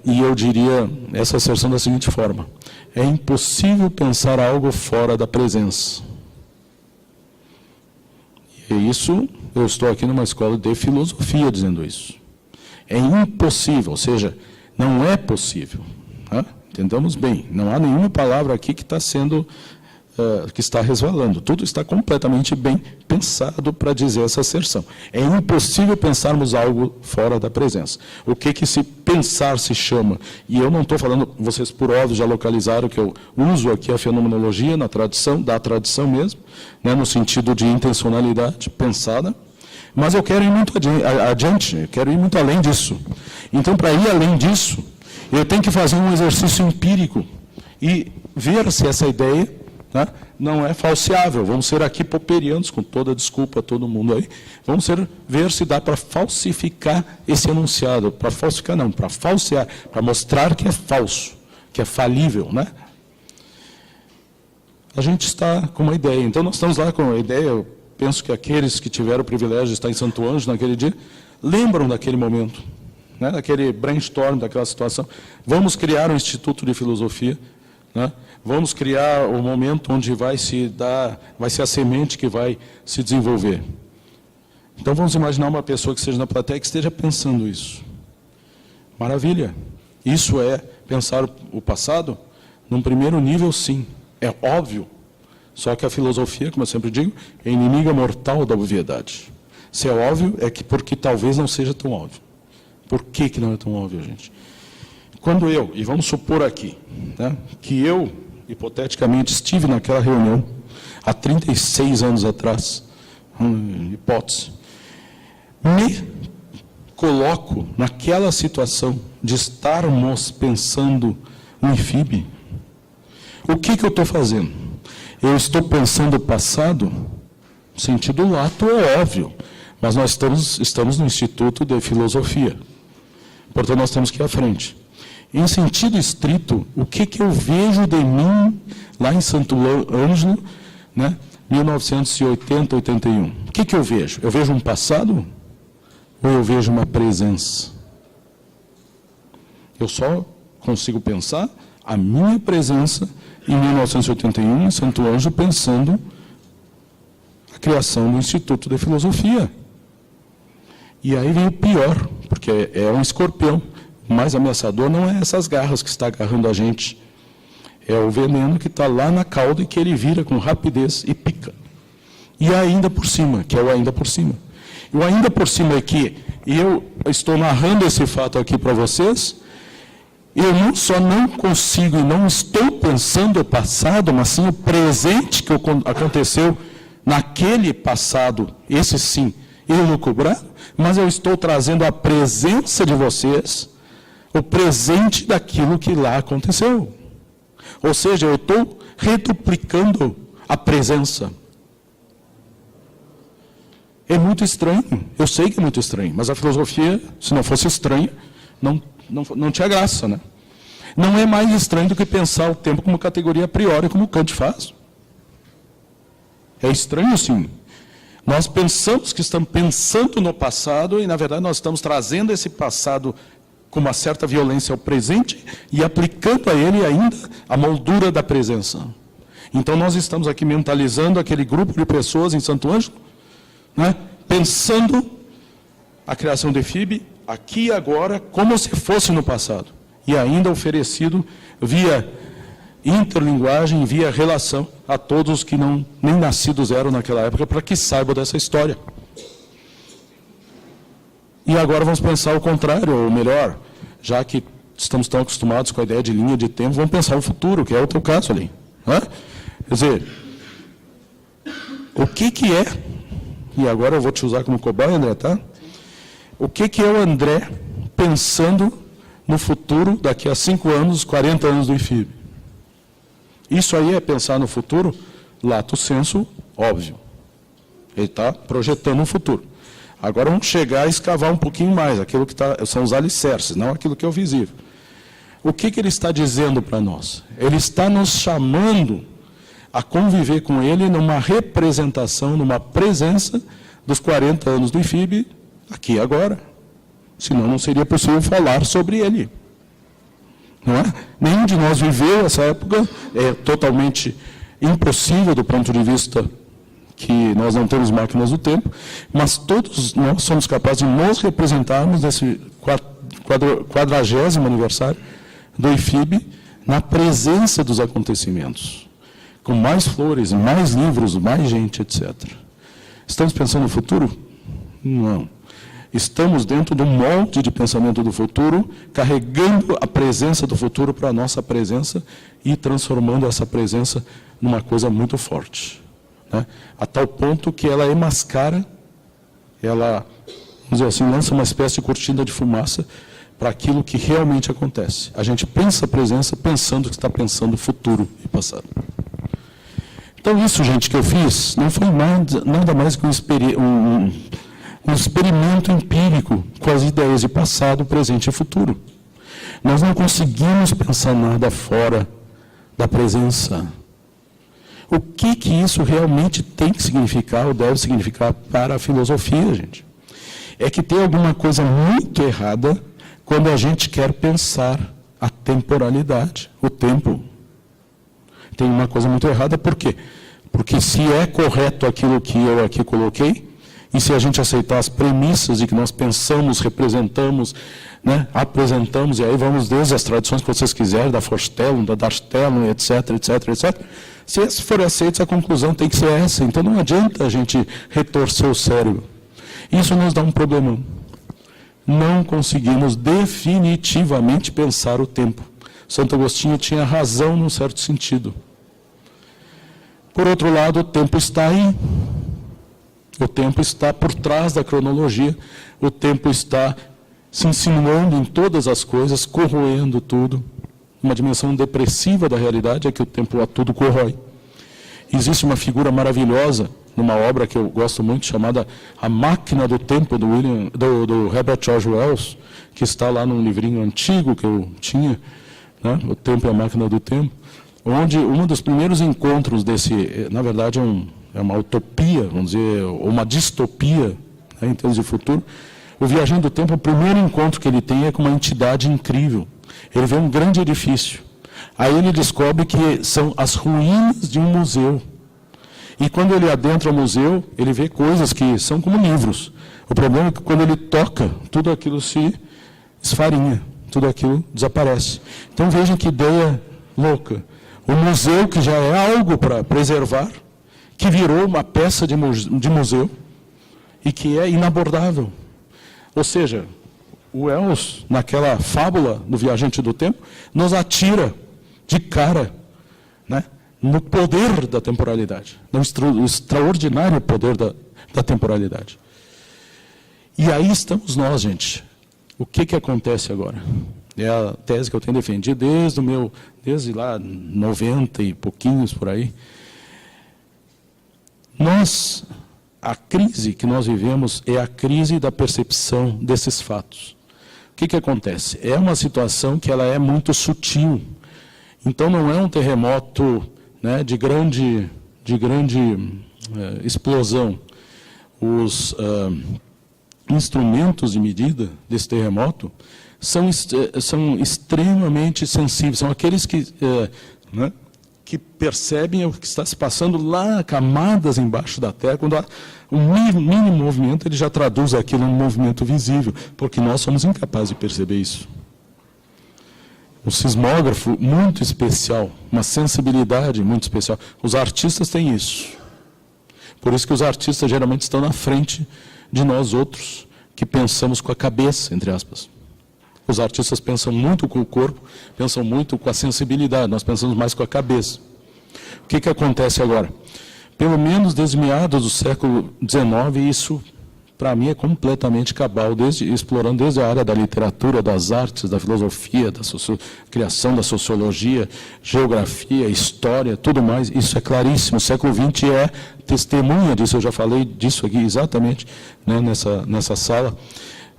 [SPEAKER 2] E eu diria essa asserção da seguinte forma: é impossível pensar algo fora da presença. E isso, eu estou aqui numa escola de filosofia dizendo isso. É impossível, ou seja, não é possível. Tá? Entendamos bem, não há nenhuma palavra aqui que está sendo que está resvalando. Tudo está completamente bem pensado para dizer essa asserção. É impossível pensarmos algo fora da presença. O que se pensar se chama? E eu não estou falando, vocês por óbvio já localizaram que eu uso aqui a fenomenologia na tradição, da tradição mesmo, né, no sentido de intencionalidade pensada, mas eu quero ir muito adiante, eu quero ir muito além disso. Então, para ir além disso, eu tenho que fazer um exercício empírico e ver se essa ideia, né, não é falseável. Vamos ser aqui popperianos, com toda a desculpa a todo mundo aí. Vamos ver se dá para falsificar esse enunciado. Para falsificar não, para falsear, para mostrar que é falso, que é falível, né? A gente está com uma ideia. Então, nós estamos lá com a ideia. Eu penso que aqueles que tiveram o privilégio de estar em Santo Ângelo naquele dia, lembram daquele momento, né, daquele brainstorm, daquela situação. Vamos criar um Instituto de Filosofia, né? Vamos criar o momento onde vai ser a semente que vai se desenvolver. Então, vamos imaginar uma pessoa que esteja na plateia que esteja pensando isso. Maravilha. Isso é pensar o passado? Num primeiro nível, sim. É óbvio. Só que a filosofia, como eu sempre digo, é inimiga mortal da obviedade. Se é óbvio, é que porque talvez não seja tão óbvio. Por que não é tão óbvio, gente? Quando eu, e vamos supor aqui, né, que eu, hipoteticamente, estive naquela reunião, há 36 anos atrás, hipótese, me coloco naquela situação de estarmos pensando no IFIB, o que eu estou fazendo? Eu estou pensando o passado, no sentido lato é óbvio, mas nós estamos no Instituto de Filosofia, portanto nós temos que ir à frente. Em sentido estrito, o que eu vejo de mim lá em Santo Ângelo, né, 1980, 81? O que eu vejo? Eu vejo um passado ou eu vejo uma presença? Eu só consigo pensar a minha presença em 1981, em Santo Ângelo, pensando a criação do Instituto de Filosofia. E aí vem o pior, porque é um escorpião. O mais ameaçador não é essas garras que está agarrando a gente. É o veneno que está lá na cauda e que ele vira com rapidez e pica. E ainda por cima, que é o ainda por cima. E o ainda por cima é que eu estou narrando esse fato aqui para vocês, eu não só não consigo e não estou pensando o passado, mas sim o presente que aconteceu naquele passado, esse sim, elucubrado, mas eu estou trazendo a presença de vocês, o presente daquilo que lá aconteceu. Ou seja, eu estou reduplicando a presença. É muito estranho, eu sei que é muito estranho, mas a filosofia, se não fosse estranha, não tinha graça, né? Não é mais estranho do que pensar o tempo como categoria a priori, como Kant faz. É estranho, sim. Nós pensamos que estamos pensando no passado e, na verdade, nós estamos trazendo esse passado com uma certa violência ao presente e aplicando a ele ainda a moldura da presença. Então, nós estamos aqui mentalizando aquele grupo de pessoas em Santo Ângelo, né, pensando a criação de FIB aqui e agora, como se fosse no passado. E ainda oferecido via interlinguagem, via relação a todos que nem nascidos eram naquela época, para que saibam dessa história. E agora vamos pensar o contrário, ou melhor, já que estamos tão acostumados com a ideia de linha de tempo, vamos pensar o futuro, que é o teu caso ali. Né? Quer dizer, o que é, e agora eu vou te usar como cobaia, André, tá? O que é o André pensando no futuro, daqui a 5 anos, 40 anos do IFIB? Isso aí é pensar no futuro, lato sensu, óbvio. Ele está projetando um futuro. Agora vamos chegar a escavar um pouquinho mais, aquilo que são os alicerces, não aquilo que é o visível. O que ele está dizendo para nós? Ele está nos chamando a conviver com ele numa representação, numa presença dos 40 anos do IFIB, aqui e agora. Senão não seria possível falar sobre ele. Não é? Nenhum de nós viveu essa época, é totalmente impossível do ponto de vista que nós não temos máquinas do tempo, mas todos nós somos capazes de nos representarmos nesse 40º aniversário do IFIB na presença dos acontecimentos. com mais flores, mais livros, mais gente, etc. Estamos pensando no futuro? Não. Estamos dentro do molde de pensamento do futuro, carregando a presença do futuro para a nossa presença e transformando essa presença numa coisa muito forte, né? A tal ponto que ela emascara, ela, vamos dizer assim, lança uma espécie de cortina de fumaça para aquilo que realmente acontece. A gente pensa a presença pensando que está pensando futuro e passado. Então isso, gente, que eu fiz, não foi nada mais que um experimento empírico com as ideias de passado, presente e futuro. Nós não conseguimos pensar nada fora da presença. O que isso realmente tem que significar ou deve significar para a filosofia, gente? É que tem alguma coisa muito errada quando a gente quer pensar a temporalidade, o tempo. Tem uma coisa muito errada, por quê? Porque se é correto aquilo que eu aqui coloquei, e se a gente aceitar as premissas de que nós pensamos, representamos, né, apresentamos, e aí vamos desde as tradições que vocês quiserem, da Forstellung, da Darstellung, etc., etc., etc., se esses forem aceitos, a conclusão tem que ser essa. Então não adianta a gente retorcer o cérebro. Isso nos dá um problema. Não conseguimos definitivamente pensar o tempo. Santo Agostinho tinha razão num certo sentido. Por outro lado, o tempo está aí. O tempo está por trás da cronologia, o tempo está se insinuando em todas as coisas, corroendo tudo. Uma dimensão depressiva da realidade é que o tempo a tudo corrói. Existe uma figura maravilhosa, numa obra que eu gosto muito, chamada A Máquina do Tempo, do Herbert George Wells, que está lá num livrinho antigo que eu tinha, né? O Tempo e a Máquina do Tempo, onde um dos primeiros encontros desse, na verdade é uma utopia, vamos dizer, ou uma distopia, né, em termos de futuro. O Viajante do Tempo, o primeiro encontro que ele tem é com uma entidade incrível. Ele vê um grande edifício. Aí ele descobre que são as ruínas de um museu. E quando ele adentra o museu, ele vê coisas que são como livros. O problema é que quando ele toca, tudo aquilo se esfarinha, tudo aquilo desaparece. Então vejam que ideia louca. O museu, que já é algo para preservar, que virou uma peça de museu e que é inabordável. Ou seja, o Wells, naquela fábula do Viajante do Tempo, nos atira de cara, né, no poder da temporalidade, no extraordinário poder da temporalidade. E aí estamos nós, gente. O que acontece agora? É a tese que eu tenho defendido desde lá 90 e pouquinhos por aí. A crise que nós vivemos é a crise da percepção desses fatos. O que acontece? É uma situação que ela é muito sutil. Então não é um terremoto, né, de grande explosão. Os instrumentos de medida desse terremoto são extremamente sensíveis. São aqueles que percebem o que está se passando lá, camadas embaixo da Terra. Quando há um mínimo movimento, ele já traduz aquilo num movimento visível, porque nós somos incapazes de perceber isso. Um sismógrafo muito especial, uma sensibilidade muito especial. Os artistas têm isso. Por isso que os artistas geralmente estão na frente de nós outros, que pensamos com a cabeça, entre aspas. Os artistas pensam muito com o corpo, pensam muito com a sensibilidade, nós pensamos mais com a cabeça. O que acontece agora? Pelo menos desde meados do século XIX, isso, para mim, é completamente cabal, explorando desde a área da literatura, das artes, da filosofia, da criação, da sociologia, geografia, história, tudo mais. Isso é claríssimo. O século XX é testemunha disso, eu já falei disso aqui exatamente, né, nessa sala.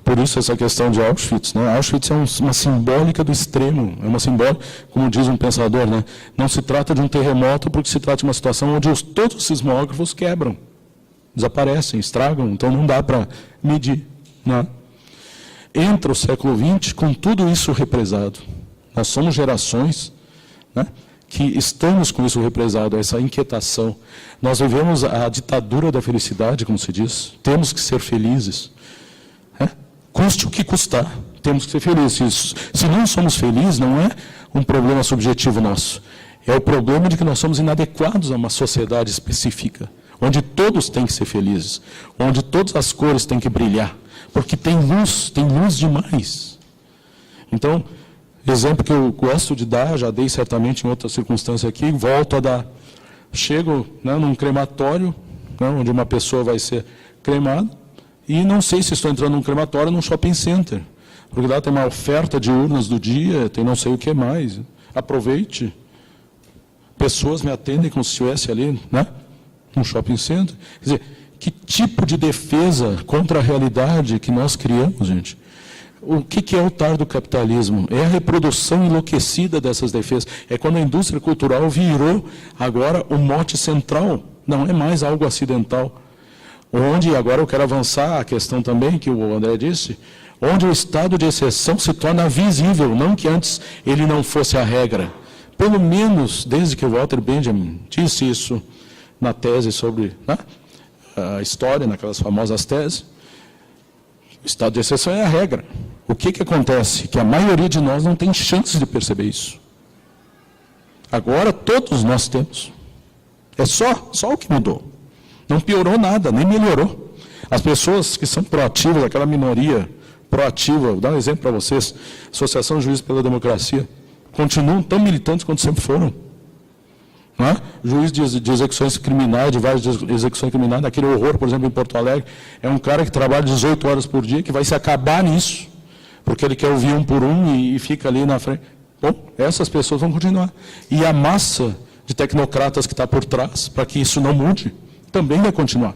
[SPEAKER 2] Por isso essa questão de Auschwitz, né? Auschwitz é uma simbólica do extremo, é uma simbólica, como diz um pensador, né? Não se trata de um terremoto, porque se trata de uma situação onde todos os sismógrafos quebram, desaparecem, estragam, então não dá para medir, né? Entra o século XX com tudo isso represado. Nós somos gerações, né, que estamos com isso represado, essa inquietação. Nós vivemos a ditadura da felicidade, como se diz. Temos que ser felizes. Custe o que custar, temos que ser felizes. Se não somos felizes, não é um problema subjetivo nosso. É o problema de que nós somos inadequados a uma sociedade específica, onde todos têm que ser felizes, onde todas as cores têm que brilhar, porque tem luz demais. Então, exemplo que eu gosto de dar, já dei certamente em outra circunstância aqui, volto a dar. Chego, né, num crematório, né, onde uma pessoa vai ser cremada, e não sei se estou entrando num crematório num shopping center, porque lá tem uma oferta de urnas do dia, tem não sei o que mais. Aproveite. Pessoas me atendem como se estivesse ali, né, num shopping center. Quer dizer, que tipo de defesa contra a realidade que nós criamos, gente? O que é o altar do capitalismo? É a reprodução enlouquecida dessas defesas. É quando a indústria cultural virou agora o mote central, não é mais algo acidental. Onde, agora eu quero avançar a questão também, que o André disse, onde o estado de exceção se torna visível, não que antes ele não fosse a regra. Pelo menos, desde que o Walter Benjamin disse isso na tese sobre, né, a história, naquelas famosas teses, o estado de exceção é a regra. O que acontece? Que a maioria de nós não tem chance de perceber isso. Agora todos nós temos. É só o que mudou. Não piorou nada, nem melhorou. As pessoas que são proativas, aquela minoria proativa, vou dar um exemplo para vocês, Associação de Juízes pela Democracia, continuam tão militantes quanto sempre foram. Não é? Juiz de execuções criminais, de várias execuções criminais, daquele horror, por exemplo, em Porto Alegre, é um cara que trabalha 18 horas por dia, que vai se acabar nisso, porque ele quer ouvir um por um e fica ali na frente. Bom, essas pessoas vão continuar. E a massa de tecnocratas que está por trás, para que isso não mude, também vai continuar.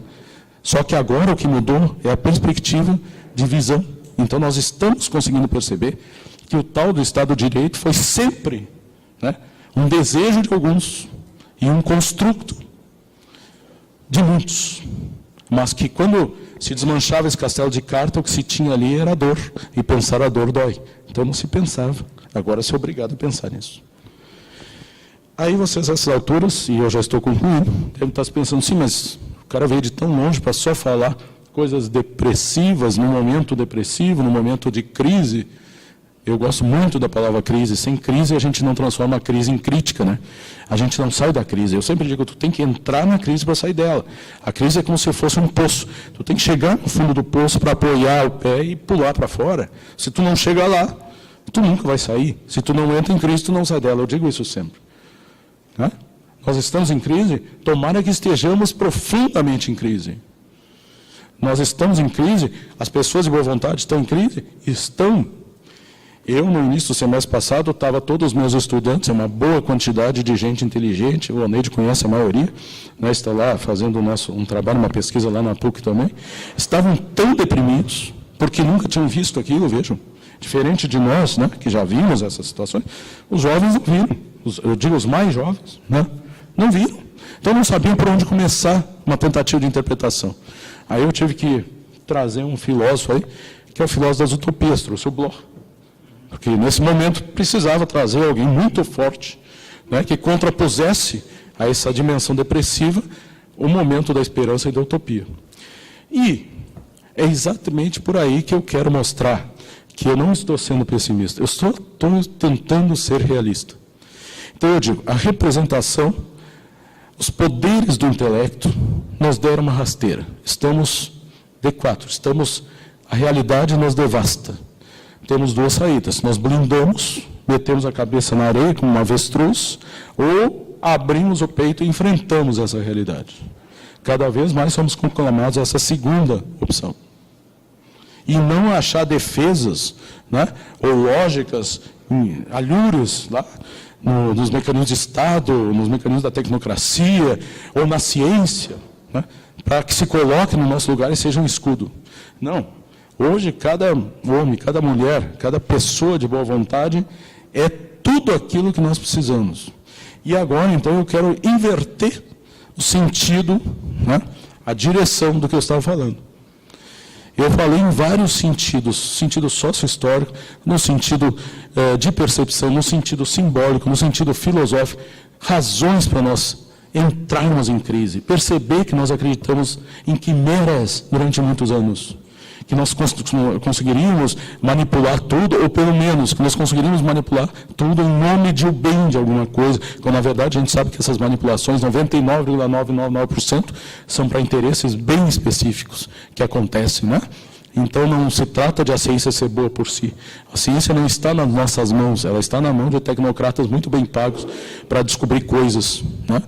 [SPEAKER 2] Só que agora o que mudou é a perspectiva de visão. Então nós estamos conseguindo perceber que o tal do Estado de Direito foi sempre, né, um desejo de alguns e um construto de muitos. Mas que quando se desmanchava esse castelo de carta, o que se tinha ali era dor. E pensar a dor dói. Então não se pensava. Agora se é obrigado a pensar nisso. Aí vocês, a essas alturas, e eu já estou concluindo, devem estar pensando, sim, mas o cara veio de tão longe para só falar coisas depressivas, num momento depressivo, num momento de crise. Eu gosto muito da palavra crise. Sem crise, a gente não transforma a crise em crítica, né? A gente não sai da crise. Eu sempre digo, tu tem que entrar na crise para sair dela. A crise é como se fosse um poço. Tu tem que chegar no fundo do poço para apoiar o pé e pular para fora. Se tu não chega lá, tu nunca vai sair. Se tu não entra em crise, tu não sai dela. Eu digo isso sempre. Né? Nós estamos em crise, tomara que estejamos profundamente em crise. Nós estamos em crise, as pessoas de boa vontade estão em crise? Estão. Eu, no início do semestre passado, estava todos os meus estudantes, uma boa quantidade de gente inteligente, o Oneide conhece a maioria, nós está lá fazendo um trabalho, uma pesquisa lá na PUC também, estavam tão deprimidos, porque nunca tinham visto aquilo, vejam, diferente de nós, né, que já vimos essas situações, os jovens não viram, eu digo os mais jovens, né, não viram. Então não sabiam por onde começar uma tentativa de interpretação. Aí eu tive que trazer um filósofo aí, que é o filósofo das utopias, trouxe o Bloch. Porque nesse momento precisava trazer alguém muito forte, né, que contrapusesse a essa dimensão depressiva o momento da esperança e da utopia. E é exatamente por aí que eu quero mostrar que eu não estou sendo pessimista, eu estou tentando ser realista. Então eu digo, a representação, os poderes do intelecto nos deram uma rasteira. Estamos D4, a realidade nos devasta. Temos duas saídas. Nós blindamos, metemos a cabeça na areia como uma avestruz, ou abrimos o peito e enfrentamos essa realidade. Cada vez mais somos conclamados a essa segunda opção. E não achar defesas, né, ou lógicas, alhures lá, nos mecanismos de Estado, nos mecanismos da tecnocracia, ou na ciência, né, para que se coloque no nosso lugar e seja um escudo. Não. Hoje, cada homem, cada mulher, cada pessoa de boa vontade é tudo aquilo que nós precisamos. E agora, então, eu quero inverter o sentido, né, a direção do que eu estava falando. Eu falei em vários sentidos, sentido sócio-histórico, no sentido de percepção, no sentido simbólico, no sentido filosófico, razões para nós entrarmos em crise, perceber que nós acreditamos em quimeras durante muitos anos, que nós conseguiríamos manipular tudo, ou pelo menos que nós conseguiríamos manipular tudo em nome de um bem de alguma coisa, quando na verdade a gente sabe que essas manipulações, 99,999%, são para interesses bem específicos que acontecem, né? Então não se trata de a ciência ser boa por si. A ciência não está nas nossas mãos, ela está na mão de tecnocratas muito bem pagos para descobrir coisas, né?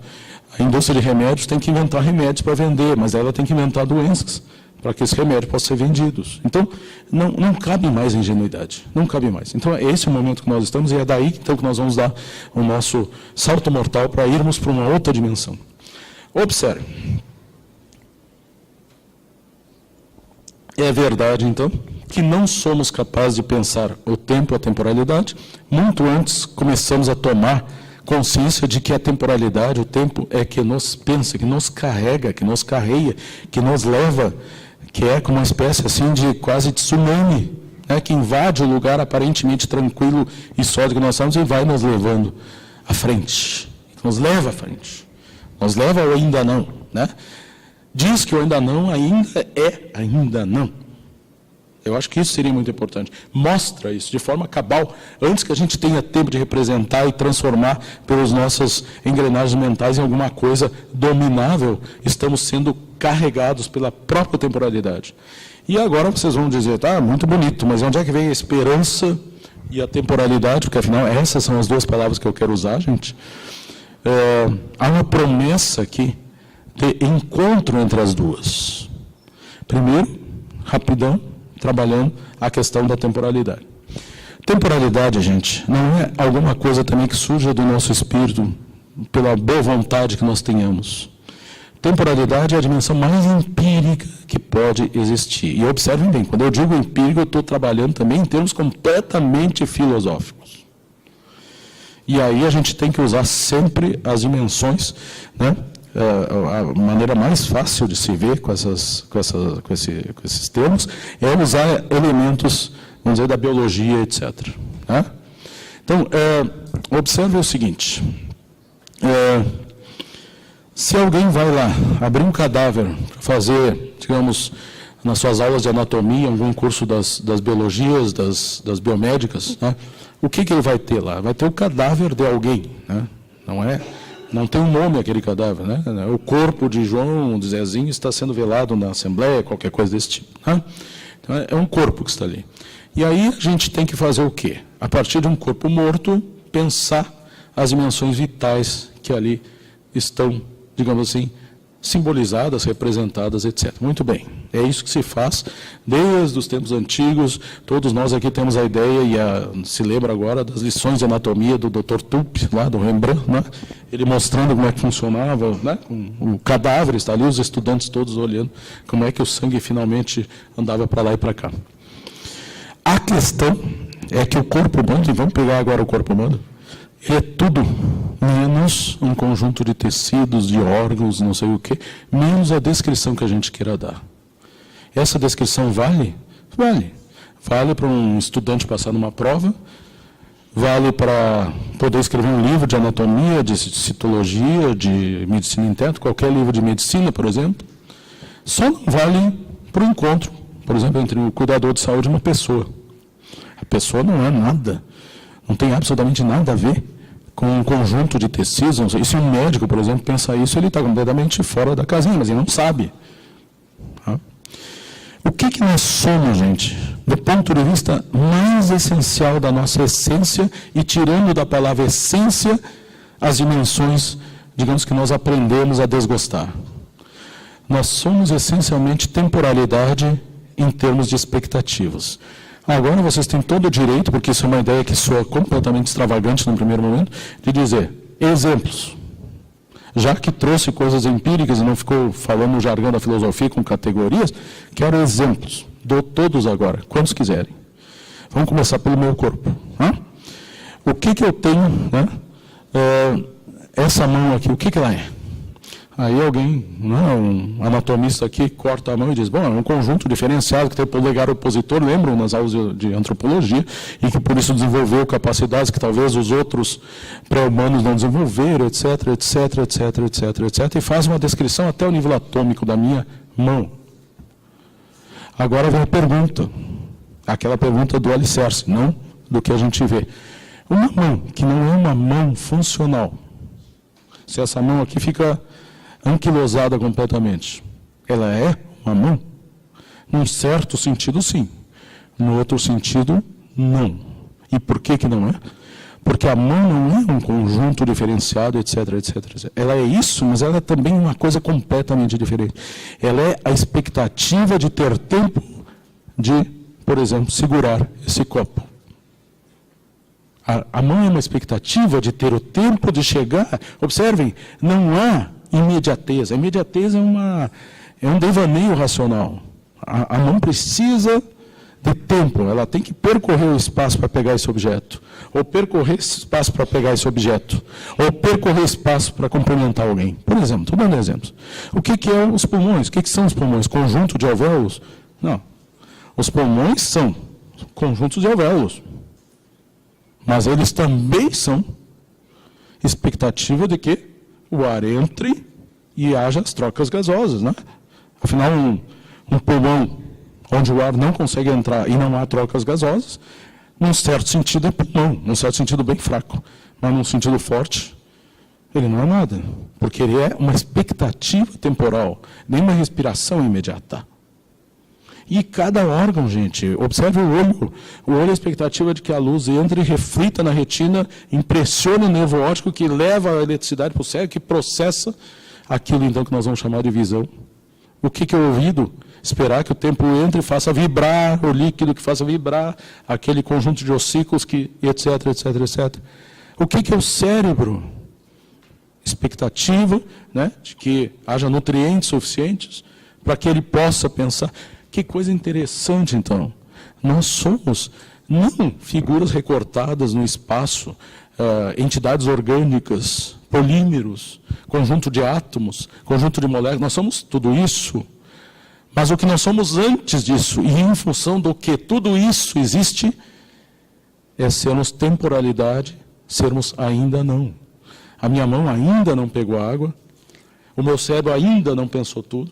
[SPEAKER 2] A indústria de remédios tem que inventar remédios para vender, mas ela tem que inventar doenças para que esse remédio possa ser vendidos. Então, não cabe mais a ingenuidade, não cabe mais. Então, é esse o momento que nós estamos, e é daí então, que nós vamos dar o nosso salto mortal para irmos para uma outra dimensão. Observe. É verdade, então, que não somos capazes de pensar o tempo e a temporalidade. Muito antes começamos a tomar consciência de que a temporalidade, o tempo, é que nos pensa, que nos carrega, que nos carreia, que nos leva, que é como uma espécie assim de quase tsunami, né, que invade o lugar aparentemente tranquilo e sólido que nós estamos e vai nos levando à frente. Nos leva à frente. Nos leva ao ainda não, né? Diz que o ainda não ainda é ainda não. Eu acho que isso seria muito importante. Mostra isso de forma cabal, antes que a gente tenha tempo de representar e transformar pelas nossas engrenagens mentais em alguma coisa dominável, estamos sendo carregados pela própria temporalidade. E agora vocês vão dizer, tá, muito bonito, mas onde é que vem a esperança e a temporalidade? Porque afinal, essas são as duas palavras que eu quero usar, gente. Há uma promessa aqui de encontro entre as duas. Primeiro, rapidão, trabalhando a questão da temporalidade. Temporalidade, gente, não é alguma coisa também que surja do nosso espírito pela boa vontade que nós tenhamos. Temporalidade é a dimensão mais empírica que pode existir. E observem bem, quando eu digo empírico, eu estou trabalhando também em termos completamente filosóficos. E aí a gente tem que usar sempre as dimensões, né? A maneira mais fácil de se ver com esses termos é usar elementos, vamos dizer, da biologia, etc. Né? Então, observe o seguinte. Se alguém vai lá abrir um cadáver para fazer, digamos, nas suas aulas de anatomia, algum curso das biologias, das biomédicas, né? O que ele vai ter lá? Vai ter o cadáver de alguém, né? Não tem um nome aquele cadáver, né? O corpo de João, de Zezinho, está sendo velado na Assembleia, qualquer coisa desse tipo. Né? Então, é um corpo que está ali. E aí a gente tem que fazer o quê? A partir de um corpo morto, pensar as dimensões vitais que ali estão, digamos assim, simbolizadas, representadas, etc. Muito bem, é isso que se faz desde os tempos antigos. Todos nós aqui temos a ideia, e se lembra agora das lições de anatomia do Dr. Tupi, lá do Rembrandt, né? Ele mostrando como é que funcionava, né? O cadáver está ali, os estudantes todos olhando como é que o sangue finalmente andava para lá e para cá. A questão é que o corpo humano, e vamos pegar agora o corpo humano, é tudo menos um conjunto de tecidos, de órgãos, não sei o quê, menos a descrição que a gente queira dar. Essa descrição vale? Vale. Vale para um estudante passar numa prova, vale para poder escrever um livro de anatomia, de citologia, de medicina interna, qualquer livro de medicina, por exemplo. Só não vale para o encontro, por exemplo, entre o cuidador de saúde e uma pessoa. A pessoa não é nada. Não tem absolutamente nada a ver com um conjunto de tecidos. E se um médico, por exemplo, pensa isso, ele está completamente fora da casinha, mas ele não sabe. O que nós somos, gente? Do ponto de vista mais essencial da nossa essência, e tirando da palavra essência as dimensões, digamos, que nós aprendemos a desgostar. Nós somos essencialmente temporalidade em termos de expectativas. Agora vocês têm todo o direito, porque isso é uma ideia que soa completamente extravagante no primeiro momento, de dizer exemplos. Já que trouxe coisas empíricas e não ficou falando no jargão da filosofia com categorias, quero exemplos. Dou todos agora, quantos quiserem. Vamos começar pelo meu corpo. O que eu tenho, né? Essa mão aqui, o que ela é? Aí alguém, um anatomista aqui, corta a mão e diz, bom, é um conjunto diferenciado que tem o polegar opositor, lembram nas aulas de antropologia, e que por isso desenvolveu capacidades que talvez os outros pré-humanos não desenvolveram, etc, etc, etc, etc, etc, e faz uma descrição até o nível atômico da minha mão. Agora vem a pergunta, aquela pergunta do alicerce, não do que a gente vê. Uma mão que não é uma mão funcional, se essa mão aqui fica anquilosada completamente, ela é uma mão? Num certo sentido, sim. No outro sentido, não. E por que não é? Porque a mão não é um conjunto diferenciado, etc, etc, etc. Ela é isso, mas ela é também uma coisa completamente diferente. Ela é a expectativa de ter tempo de, por exemplo, segurar esse copo. A mão é uma expectativa de ter o tempo de chegar. Observem, não há imediatez. A imediatez é um devaneio racional. A mão precisa de tempo, ela tem que percorrer o espaço para pegar esse objeto, ou percorrer esse espaço para pegar esse objeto, ou percorrer espaço para cumprimentar alguém. Por exemplo, estou dando exemplos. O que é os pulmões? O que são os pulmões? Conjunto de alvéolos? Não. Os pulmões são conjuntos de alvéolos. Mas eles também são expectativa de que o ar entre e haja as trocas gasosas, né? Afinal, um pulmão onde o ar não consegue entrar e não há trocas gasosas, num certo sentido é pulmão, num certo sentido bem fraco, mas num sentido forte, ele não é nada, porque ele é uma expectativa temporal, nem uma respiração imediata. E cada órgão, gente, observe o olho. O olho é a expectativa de que a luz entre e reflita na retina, impressione o nervo óptico que leva a eletricidade para o cérebro, que processa aquilo então que nós vamos chamar de visão. O que é o ouvido? Esperar que o tempo entre e faça vibrar o líquido, que faça vibrar aquele conjunto de ossículos, que, etc, etc, etc. O que é o cérebro? Expectativa, né, de que haja nutrientes suficientes para que ele possa pensar. Que coisa interessante, então. Nós somos, não figuras recortadas no espaço, entidades orgânicas, polímeros, conjunto de átomos, conjunto de moléculas. Nós somos tudo isso. Mas o que nós somos antes disso, e em função do que tudo isso existe, é sermos temporalidade, sermos ainda não. A minha mão ainda não pegou água, o meu cérebro ainda não pensou tudo,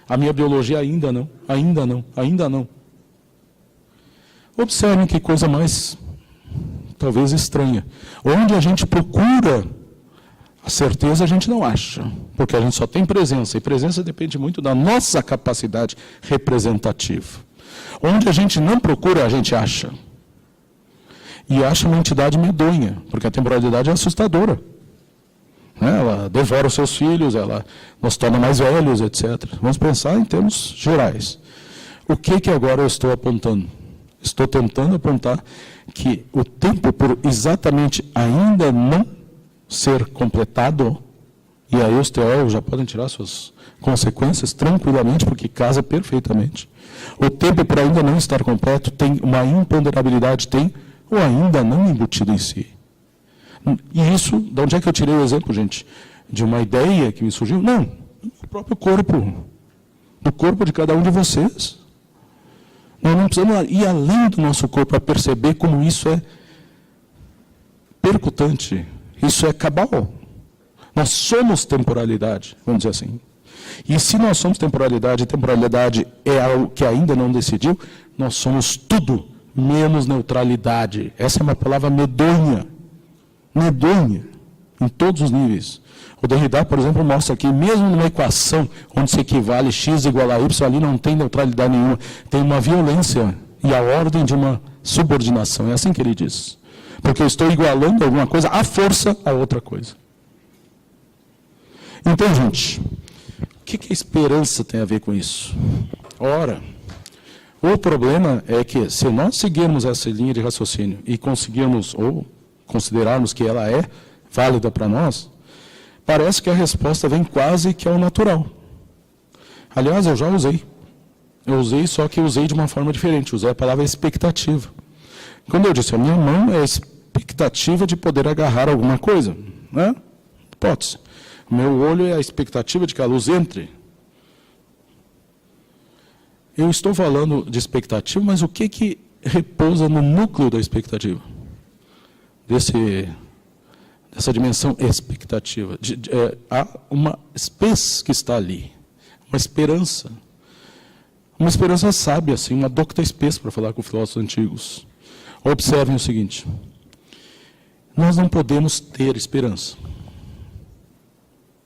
[SPEAKER 2] a minha biologia ainda não, ainda não, ainda não. Observem que coisa mais, talvez, estranha. Onde a gente procura a certeza, a gente não acha, porque a gente só tem presença, e presença depende muito da nossa capacidade representativa. Onde a gente não procura, a gente acha. E acha uma entidade medonha, porque a temporalidade é assustadora. Ela devora os seus filhos, ela nos torna mais velhos, etc. Vamos pensar em termos gerais. O que agora eu estou apontando? Estou tentando apontar que o tempo, por exatamente ainda não ser completado, e aí os teólogos já podem tirar suas consequências tranquilamente, porque casa perfeitamente. O tempo, por ainda não estar completo, tem uma imponderabilidade, tem o ainda não embutido em si. E isso, de onde é que eu tirei o exemplo, gente? De uma ideia que me surgiu? Não, do próprio corpo. Do corpo de cada um de vocês. Nós não precisamos ir além do nosso corpo para perceber como isso é percutante. Isso é cabal. Nós somos temporalidade, vamos dizer assim. E se nós somos temporalidade, e temporalidade é algo que ainda não decidiu, nós somos tudo menos neutralidade. Essa é uma palavra medonha. Medonha, em todos os níveis. O Derrida, por exemplo, mostra que mesmo numa equação onde se equivale x igual a y, ali não tem neutralidade nenhuma, tem uma violência e a ordem de uma subordinação. É assim que ele diz. Porque eu estou igualando alguma coisa à força a outra coisa. Então, gente, o que a esperança tem a ver com isso? Ora, o problema é que se nós seguirmos essa linha de raciocínio e conseguirmos, ou considerarmos que ela é válida para nós, parece que a resposta vem quase que ao natural. Aliás, eu já usei. Eu usei, só que usei de uma forma diferente. Usei a palavra expectativa. Quando eu disse, a minha mão é a expectativa de poder agarrar alguma coisa. Né? Hipótese. O meu olho é a expectativa de que a luz entre. Eu estou falando de expectativa, mas o que repousa no núcleo da expectativa? Dessa dimensão expectativa. Há uma espécie que está ali, uma esperança. Uma esperança sábia, assim, uma docta espessa, para falar com filósofos antigos. Observem o seguinte: nós não podemos ter esperança.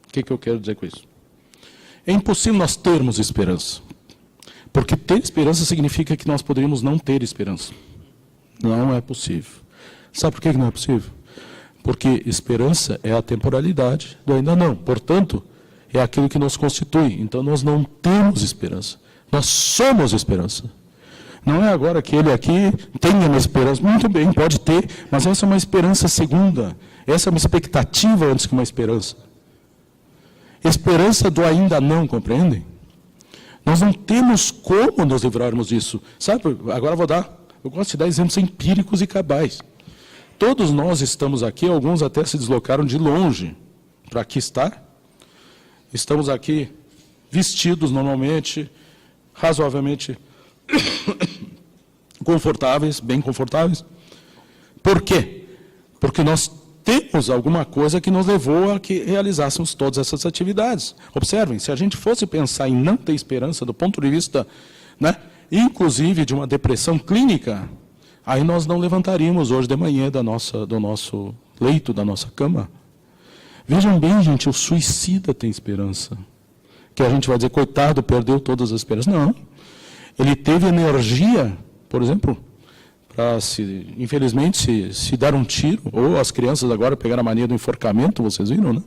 [SPEAKER 2] O que eu quero dizer com isso? É impossível nós termos esperança. Porque ter esperança significa que nós poderíamos não ter esperança. Não é possível. Sabe por que não é possível? Porque esperança é a temporalidade do ainda não. Portanto, é aquilo que nos constitui. Então, nós não temos esperança. Nós somos esperança. Não é agora que ele aqui tenha uma esperança. Muito bem, pode ter, mas essa é uma esperança segunda. Essa é uma expectativa antes que uma esperança. Esperança do ainda não, compreendem? Nós não temos como nos livrarmos disso. Sabe, agora eu gosto de dar exemplos empíricos e cabais. Todos nós estamos aqui, alguns até se deslocaram de longe para aqui estar. Estamos aqui vestidos normalmente, razoavelmente confortáveis, bem confortáveis. Por quê? Porque nós temos alguma coisa que nos levou a que realizássemos todas essas atividades. Observem, se a gente fosse pensar em não ter esperança do ponto de vista, né, inclusive de uma depressão clínica, aí nós não levantaríamos hoje de manhã do nosso leito, da nossa cama. Vejam bem, gente, o suicida tem esperança. Que a gente vai dizer, coitado, perdeu todas as esperanças. Não. Ele teve energia, por exemplo, para, infelizmente, se dar um tiro, ou as crianças agora pegaram a mania do enforcamento, vocês viram, né?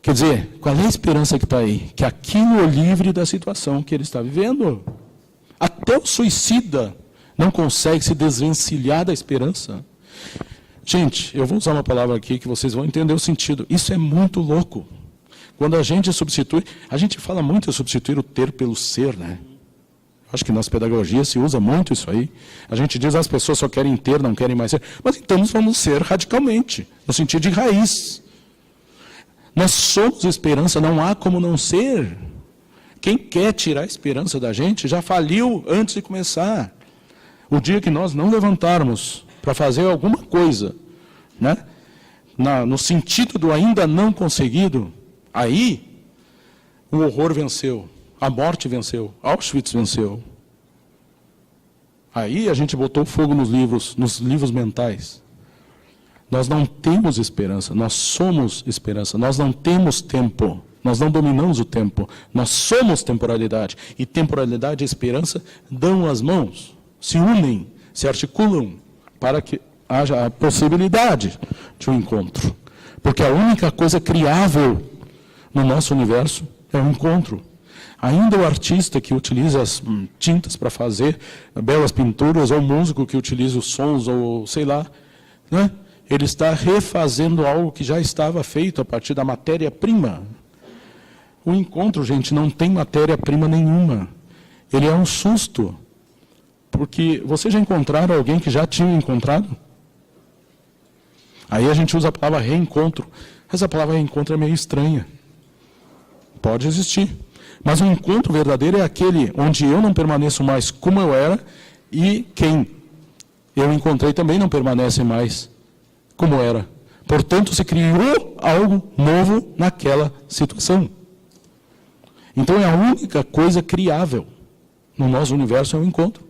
[SPEAKER 2] Quer dizer, qual é a esperança que está aí? Que aquilo o livre da situação que ele está vivendo. Até o suicida não consegue se desvencilhar da esperança. Gente, eu vou usar uma palavra aqui que vocês vão entender o sentido. Isso é muito louco. Quando a gente substitui, a gente fala muito em substituir o ter pelo ser, né? Acho que nas pedagogias se usa muito isso aí. A gente diz que as pessoas só querem ter, não querem mais ser. Mas então nós vamos ser radicalmente, no sentido de raiz. Nós somos esperança, não há como não ser. Quem quer tirar a esperança da gente já faliu antes de começar. O dia que nós não levantarmos para fazer alguma coisa, né, no sentido do ainda não conseguido, aí o horror venceu, a morte venceu, Auschwitz venceu. Aí a gente botou fogo nos livros mentais. Nós não temos esperança, nós somos esperança, nós não temos tempo, nós não dominamos o tempo, nós somos temporalidade. E temporalidade e esperança dão as mãos, se unem, se articulam, para que haja a possibilidade de um encontro. Porque a única coisa criável no nosso universo é o encontro. Ainda o artista que utiliza as tintas para fazer belas pinturas, ou o músico que utiliza os sons, ou sei lá, né? Ele está refazendo algo que já estava feito a partir da matéria-prima. O encontro, gente, não tem matéria-prima nenhuma. Ele é um susto. Porque vocês já encontraram alguém que já tinha encontrado? Aí a gente usa a palavra reencontro. Essa palavra reencontro é meio estranha. Pode existir. Mas o encontro verdadeiro é aquele onde eu não permaneço mais como eu era e quem eu encontrei também não permanece mais como era. Portanto, se criou algo novo naquela situação. Então, é a única coisa criável no nosso universo é o encontro.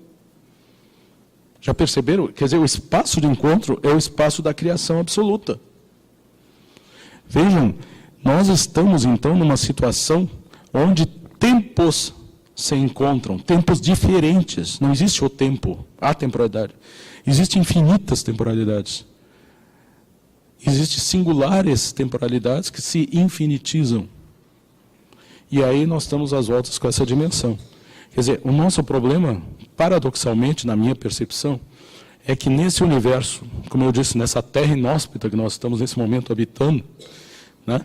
[SPEAKER 2] Já perceberam? Quer dizer, o espaço de encontro é o espaço da criação absoluta. Vejam, nós estamos, então, numa situação onde tempos se encontram, tempos diferentes. Não existe o tempo, a temporalidade. Existem infinitas temporalidades. Existem singulares temporalidades que se infinitizam. E aí nós estamos às voltas com essa dimensão. Quer dizer, o nosso problema, paradoxalmente, na minha percepção, é que nesse universo, como eu disse, nessa terra inóspita que nós estamos nesse momento habitando, né,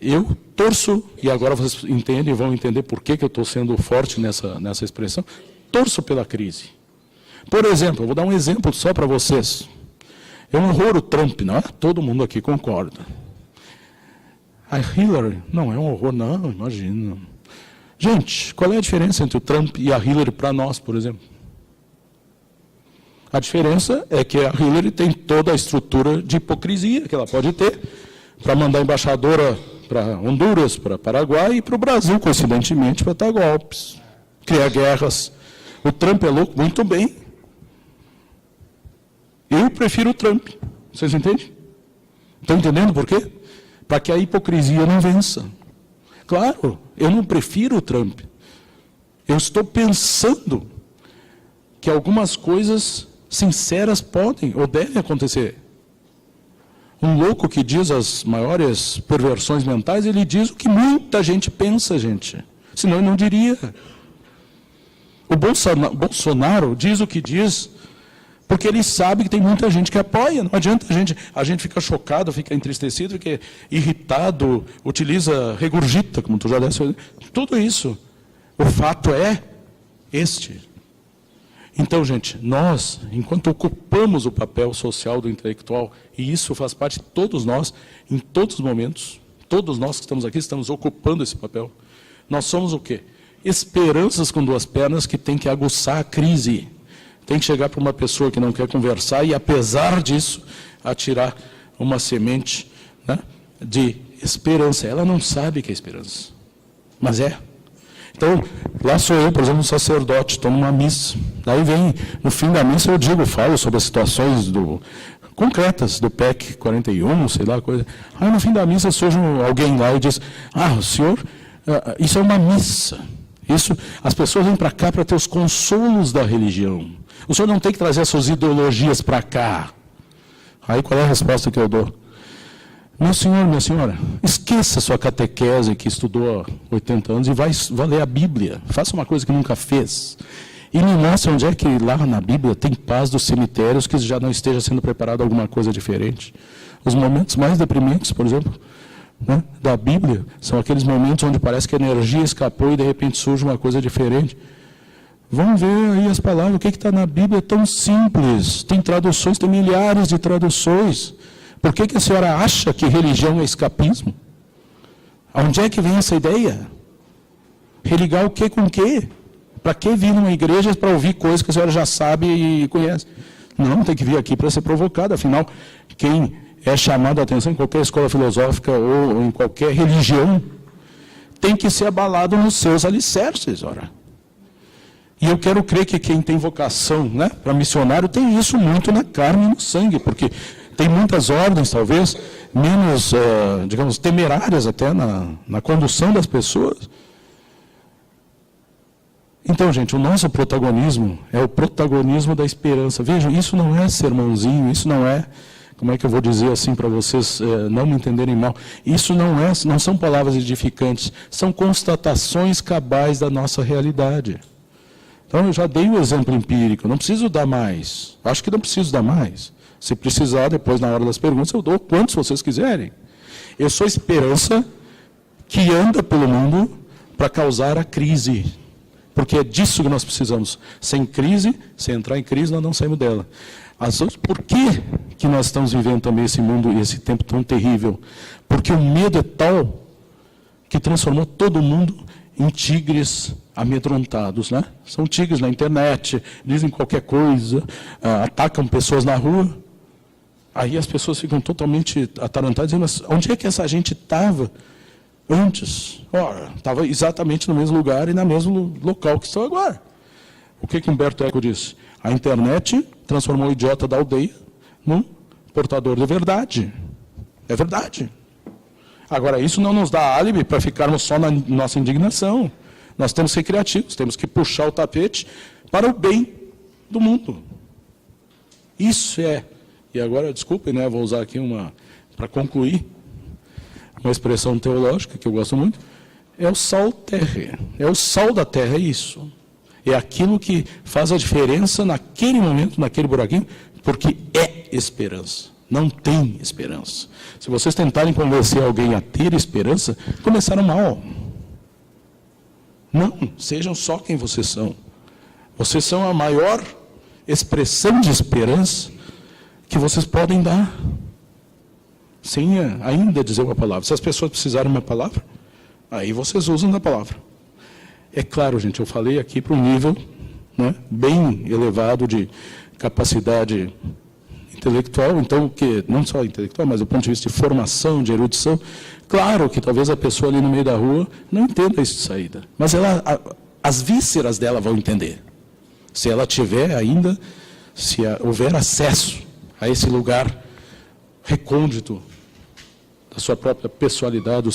[SPEAKER 2] eu torço, e agora vocês entendem, vão entender por que eu estou sendo forte nessa expressão, torço pela crise. Por exemplo, eu vou dar um exemplo só para vocês. É um horror o Trump, não é? Todo mundo aqui concorda. A Hillary, não é um horror, não, imagina. Gente, qual é a diferença entre o Trump e a Hillary para nós, por exemplo? A diferença é que a Hillary tem toda a estrutura de hipocrisia que ela pode ter para mandar a embaixadora para Honduras, para Paraguai e para o Brasil, coincidentemente, para dar golpes, criar guerras. O Trump é louco? Muito bem. Eu prefiro o Trump. Vocês entendem? Estão entendendo por quê? Para que a hipocrisia não vença. Claro, eu não prefiro o Trump. Eu estou pensando que algumas coisas sinceras podem ou devem acontecer. Um louco que diz as maiores perversões mentais, ele diz o que muita gente pensa, gente. Senão ele não diria. O Bolsonaro diz o que diz, porque ele sabe que tem muita gente que apoia. Não adianta a gente fica chocado, fica entristecido, fica irritado, regurgita, como tu já disse. Tudo isso. O fato é este. Então, gente, nós, enquanto ocupamos o papel social do intelectual, e isso faz parte de todos nós, em todos os momentos, todos nós que estamos aqui estamos ocupando esse papel, nós somos o quê? Esperanças com duas pernas que tem que aguçar a crise. Tem que chegar para uma pessoa que não quer conversar e, apesar disso, atirar uma semente, né, de esperança. Ela não sabe que é esperança, mas é. Então, lá sou eu, por exemplo, um sacerdote, estou numa missa. Daí vem, no fim da missa, falo sobre as situações concretas do PEC 41, sei lá, coisa. Aí no fim da missa surge alguém lá e diz, o senhor, isso é uma missa. As pessoas vêm para cá para ter os consolos da religião. O senhor não tem que trazer as suas ideologias para cá. Aí qual é a resposta que eu dou? Meu senhor, minha senhora, esqueça sua catequese que estudou há 80 anos e vai ler a Bíblia. Faça uma coisa que nunca fez. E me mostre onde é que lá na Bíblia tem paz dos cemitérios, que já não esteja sendo preparado alguma coisa diferente. Os momentos mais deprimentes, por exemplo, né, da Bíblia, são aqueles momentos onde parece que a energia escapou e de repente surge uma coisa diferente. Vamos ver aí as palavras, o que está na Bíblia é tão simples. Tem traduções, tem milhares de traduções. Por que a senhora acha que religião é escapismo? Onde é que vem essa ideia? Religar o que com o quê? Para que vir numa igreja para ouvir coisas que a senhora já sabe e conhece? Não, tem que vir aqui para ser provocado. Afinal, quem é chamado a atenção em qualquer escola filosófica ou em qualquer religião, tem que ser abalado nos seus alicerces, ora. E eu quero crer que quem tem vocação, né, para missionário tem isso muito na carne e no sangue, porque tem muitas ordens, talvez, menos, digamos, temerárias até na condução das pessoas. Então, gente, o nosso protagonismo é o protagonismo da esperança. Vejam, isso não é sermãozinho, isso não é, como é que eu vou dizer assim para vocês não me entenderem mal, isso não são palavras edificantes, são constatações cabais da nossa realidade. Então, eu já dei o exemplo empírico, não preciso dar mais, acho que não preciso dar mais. Se precisar, depois, na hora das perguntas, eu dou quantos vocês quiserem. Eu sou esperança que anda pelo mundo para causar a crise. Porque é disso que nós precisamos. Sem crise, sem entrar em crise, nós não saímos dela. Por que nós estamos vivendo também esse mundo e esse tempo tão terrível? Porque o medo é tal que transformou todo mundo em tigres amedrontados, né? São tigres na internet, dizem qualquer coisa, atacam pessoas na rua. Aí as pessoas ficam totalmente atarantadas, dizendo, onde é que essa gente estava antes? Estava exatamente no mesmo lugar e no mesmo local que estão agora. O que Humberto Eco disse? A internet transformou o idiota da aldeia num portador de verdade. É verdade. Agora, isso não nos dá álibi para ficarmos só na nossa indignação. Nós temos que ser criativos, temos que puxar o tapete para o bem do mundo. Isso é... E agora, desculpem, né, vou usar aqui para concluir, uma expressão teológica que eu gosto muito, é o sal terra. É o sal da terra, é isso. É aquilo que faz a diferença naquele momento, naquele buraquinho, porque é esperança. Não tem esperança. Se vocês tentarem convencer alguém a ter esperança, começaram mal. Não, sejam só quem vocês são. Vocês são a maior expressão de esperança que vocês podem dar, sem ainda dizer uma palavra. Se as pessoas precisarem de uma palavra, aí vocês usam da palavra. É claro, gente, eu falei aqui para um nível, né, bem elevado de capacidade intelectual, então, que não só intelectual, mas do ponto de vista de formação, de erudição, claro que talvez a pessoa ali no meio da rua não entenda isso de saída, mas as vísceras dela vão entender. Se ela tiver ainda, se houver acesso a esse lugar recôndito da sua própria pessoalidade, da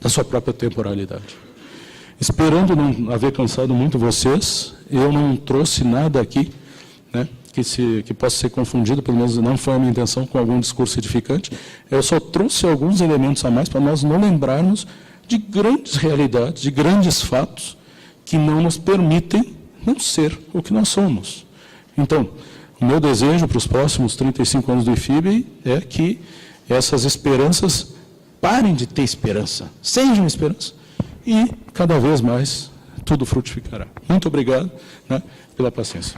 [SPEAKER 2] sua própria temporalidade. Esperando não haver cansado muito vocês, eu não trouxe nada aqui, né, que possa ser confundido, pelo menos não foi a minha intenção, com algum discurso edificante. Eu só trouxe alguns elementos a mais para nós não lembrarmos de grandes realidades, de grandes fatos, que não nos permitem não ser o que nós somos. Então, o meu desejo para os próximos 35 anos do IFIB é que essas esperanças parem de ter esperança, sejam esperança, e cada vez mais tudo frutificará. Muito obrigado, né, pela paciência.